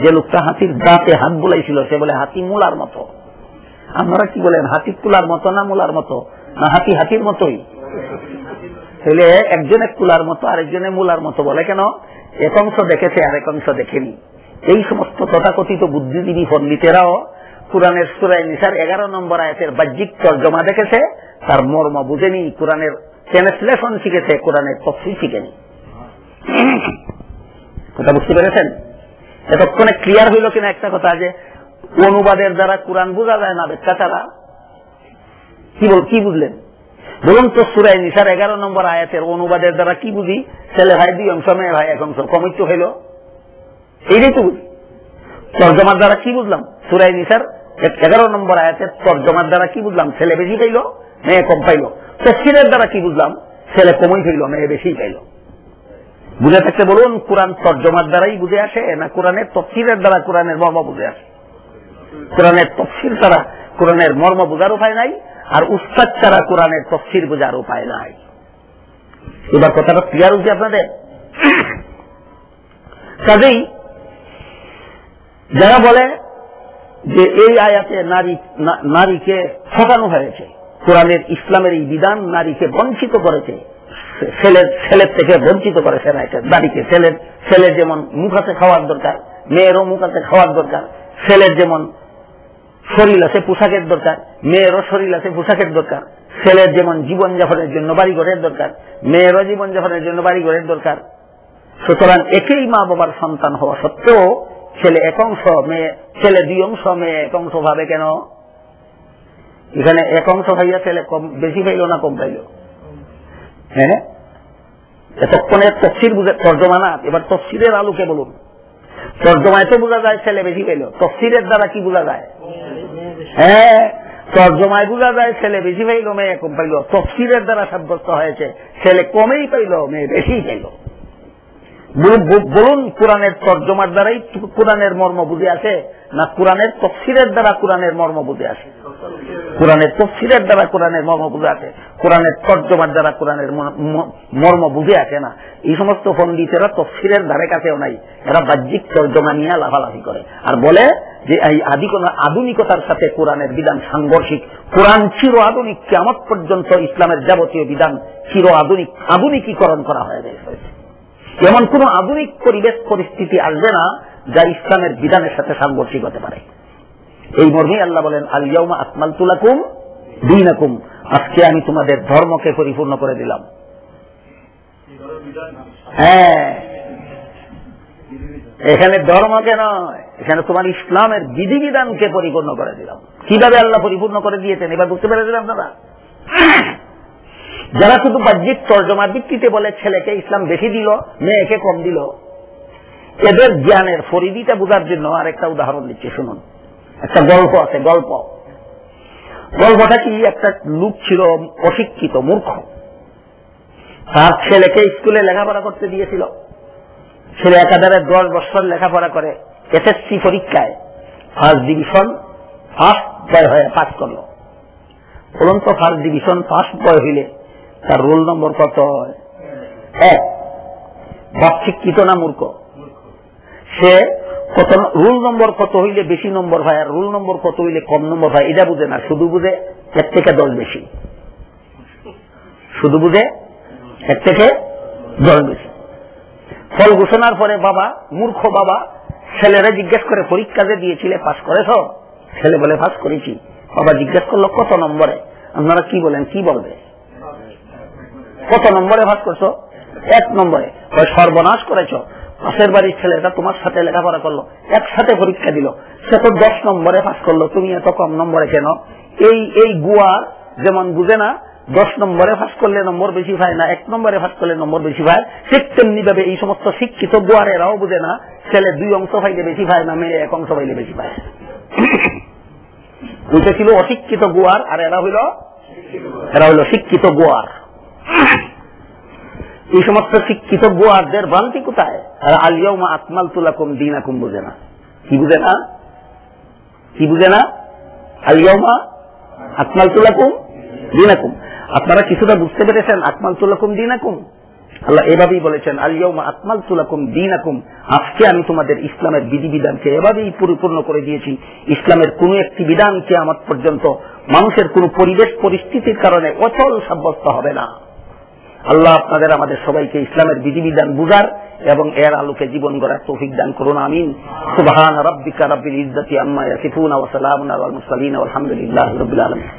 যে লোকটা হাতির দাঁতে হাত বুলাইছিল সে বলে হাতি মূলার মতো। আপনারা কি বলেন, হাতি কুলার মতো না মূলার মতো, না হাতি হাতির মতোই? তাহলে একজনে কুলার মতো আরেকজনে মূলার মতো বলে কেন? এক অংশ দেখেছে আর এক অংশ দেখেনি। এই সমস্ত তথাকথিত বুদ্ধিজীবী পণ্ডিতেরাও কুরআনের সূরা নিসার 11 নম্বর আয়াতের বাহ্যিক তর্জমা দেখেছে, তার মর্ম বুঝেনি। কুরআনের ট্রান্সলেশন শিখেছে, কুরআনের তাফসীর শিখেনি। কথা বুঝতে পেরেছেন? এতক্ষণে ক্লিয়ার হইল কিনা একটা কথা, যে অনুবাদের দ্বারা কুরআন বোঝা যায় না, ব্যাখ্যা ছাড়া? কি বুঝলেন বলুন তো? সূরা নিসার 11 নম্বর আয়াতের অনুবাদের দ্বারা কি বুঝি? ছেলে ভাই 2 অংশ, মেয়ে ভাই 1 অংশ, কমই তো হইল। এইটাই তো বুঝি। তর্জমার দ্বারা কি বুঝলাম? সূরা নিসার 11 নম্বর আয়াতের তর্জমার দ্বারা কি বুঝলাম? ছেলে বেশি পাইল, মেয়ে কম পাইল। তাফসীরের দ্বারা কি বুঝলাম? ছেলে কমই পাইল, মেয়ে বেশি পাইল। বুঝে থাকতে বলুন, কোরআন তর্জমার দ্বারাই বুঝে আসে না কোরআনের তাফসীরের দ্বারা কোরআনের মর্ম বুঝে আসে? কোরআনের তাফসীর ছাড়া কোরআনের মর্ম বোঝার উপায় নাই, আর উস্তাদ ছাড়া কোরআনের তাফসীর বোঝার উপায় নাই। এবার কথাটা ক্লিয়ার হচ্ছে আপনাদের? কাজেই যারা বলে যে এই আয়াতে নারীকে ঠকানো হয়েছে, কোরআনের ইসলামের এই বিধান নারীকে বঞ্চিত করেছে, ছেলের থেকে বঞ্চিত করেছে নারীকে। ছেলের যেমন মুখ হাতে খাওয়ার দরকার, মেয়েরও মুখ হাতে খাওয়ার দরকার। ছেলের যেমন শরীর আছে পোশাকের দরকার, মেয়েরও শরীর আছে পোশাকের দরকার। ছেলের যেমন জীবনযাপনের জন্য বাড়িঘরের দরকার, মেয়েরও জীবনযাপনের জন্য বাড়িঘরের দরকার। সুতরাং একই মা বাবার সন্তান হওয়া সত্ত্বেও ছেলে 1 অংশ, ছেলে 2 অংশ, মেয়ে 1 অংশ ভাবে কেন? এখানে 1 অংশ ভাইয়া ছেলে কম বেশি পাইল না কম পাইল? হ্যাঁ, এতক্ষণে তাফসীর বুঝে তর্জমা না। এবার তাফসীরের আলোকে বলুন, তর্জমায় তো বোঝা যায় ছেলে বেশি পাইল, তাফসীরের দ্বারা কি বোঝা যায়? হ্যাঁ, তর্জমায় বোঝা যায় ছেলে বেশি পাইল, মেয়ে কম পাইল। তাফসীরের দ্বারা সাব্যস্ত হয়েছে ছেলে কমেই পাইল, মেয়ে বেশি পাইল। বলুন, কোরআনের তর্জমার দ্বারাই কোরআনের মর্ম বুঝে আসে, না কোরআনের তাফসীরের দ্বারা কোরআনের মর্ম বুঝে আসে? কোরআনের তাফসীরের দ্বারা কোরআনের মর্ম বুঝে আসে, কোরআনের তর্জমার দ্বারা কোরআনের মর্ম বুঝে আসে না। এই সমস্ত পণ্ডিতেরা তাফসীরের ধারে কাছেও নাই, এরা বাহ্যিক তর্জমা নিয়ে লাফালাফি করে আর বলে যে এই আধুনিকতার সাথে কোরআনের বিধান সাংঘর্ষিক। কোরআন চির আধুনিক, কিয়ামত পর্যন্ত ইসলামের যাবতীয় বিধান চির আধুনিকীকরণ করা হয়েছে। এমন কোন আধুনিক পরিবেশ পরিস্থিতি আসবে না যা ইসলামের বিধানের সাথে সাংঘর্ষিক হতে পারে। এই মর্মে আল্লাহ বলেন, আল ইয়াউমা আকমালতু লাকুম দীনাকুম, আজকে আমি তোমাদের ধর্মকে পরিপূর্ণ করে দিলাম। হ্যাঁ, এখানে ধর্মকে নয়, এখানে তোমার ইসলামের বিধিবিধানকে পরিপূর্ণ করে দিলাম। কিভাবে আল্লাহ পরিপূর্ণ করে দিয়েছেন এবার বুঝতে পেরেছেন আপনারা? যারা শুধু বাহ্যিক তর্জমার ভিত্তিতে বলে ছেলেকে ইসলাম বেশি দিল, মেয়েকে কম দিল, এদের জ্ঞানের পরিধিটা বোঝার জন্য আরেকটা উদাহরণ দিচ্ছি, শুনুন। একটা গল্প আছে, গল্পটা কি? একটা লোক ছিল অশিক্ষিত, মূর্খ। তার ছেলেকে স্কুলে লেখাপড়া করতে দিয়েছিল। ছেলে একাধারে 10 বছর লেখাপড়া করে এসএসসি পরীক্ষায় ফার্স্ট ডিভিশন ফার্স্ট বয় হয়ে পাস করলো। বলুন তো, ফার্স্ট ডিভিশন ফার্স্ট বয় হইলে তার রোল নম্বর কত হয়? 1। বাপ শিক্ষিত না মূর্খ? সে কত রোল নম্বর কত হইলে বেশি নম্বর হয় আর রোল নম্বর কত হইলে কম নম্বর হয় এটা বুঝে না, শুধু বুঝে 1 থেকে 10 বেশি। শুধু বুঝে 1 থেকে 10 বেশি। ফল ঘোষণার পরে বাবা, মূর্খ বাবা, ছেলেরা জিজ্ঞেস করে পরীক্ষা যে দিয়েছিলে পাস করেছ? ছেলে বলে পাস করেছি। বাবা জিজ্ঞেস করলো কত নম্বরে? আপনারা কি বলেন, কি বলবে? কত নম্বরে পাস করছো? 1 নম্বরে। সর্বনাশ করেছ, পাশের বাড়ির ছেলেটা তোমার সাথে লেখাপড়া করলো, একসাথে পরীক্ষা দিল, সে তো 10 নম্বরে পাস করলো, তুমি এত কম নম্বরে কেন? এই গুয়ার যেমন বুঝে না 10 নম্বরে পাস করলে নম্বর বেশি পায় না, 1 নম্বরে পাস করলে নম্বর বেশি পায়, ঠিক তেমনি ভাবে এই সমস্ত শিক্ষিত গুয়ার এরাও বুঝে না ছেলে 2 অংশ পাইলে বেশি পায় না, মেয়ে 1 অংশ পাইলে বেশি পায়। ওইটা ছিল অশিক্ষিত গুয়ার, আর এরা হইল শিক্ষিত গুয়ার। এই সমস্ত শিক্ষিত গুয়ারদের ভ্রান্তি কোথায়? আল ইয়াউমা আকমালতু লাকুম দীনাকুম বুঝে না। কি বুঝে না? কি বুঝে না? আল ইয়াউমা আকমালতু লাকুম দীনাকুম। আপনারা কিছুটা বুঝতে পেরেছেন? আকমালতু লাকুম দীনাকুম, আল্লাহ এভাবেই বলেছেন, আল ইয়াউমা আকমালতু লাকুম দীনাকুম, আজকে আমি তোমাদের ইসলামের বিধিবিধানকে এভাবেই পরিপূর্ণ করে দিয়েছি। ইসলামের কোন একটি বিধান কিয়ামত পর্যন্ত মানুষের কোন পরিবেশ পরিস্থিতির কারণে অচল সাব্যস্ত হবে না। আল্লাহ আপনাদের আমাদের সবাইকে ইসলামের বিধিবিধান বুঝার এবং এর আলোকে জীবন গড়ার তৌফিক দান করুন, আমিন। সুবহান রাব্বিকা রাব্বিল ইজ্জাতি আম্মা ইয়াসিফুন ওয়া সালামুন আলাল মুরসালিন ওয়া আলহামদুলিল্লাহি রাব্বিল আলামিন।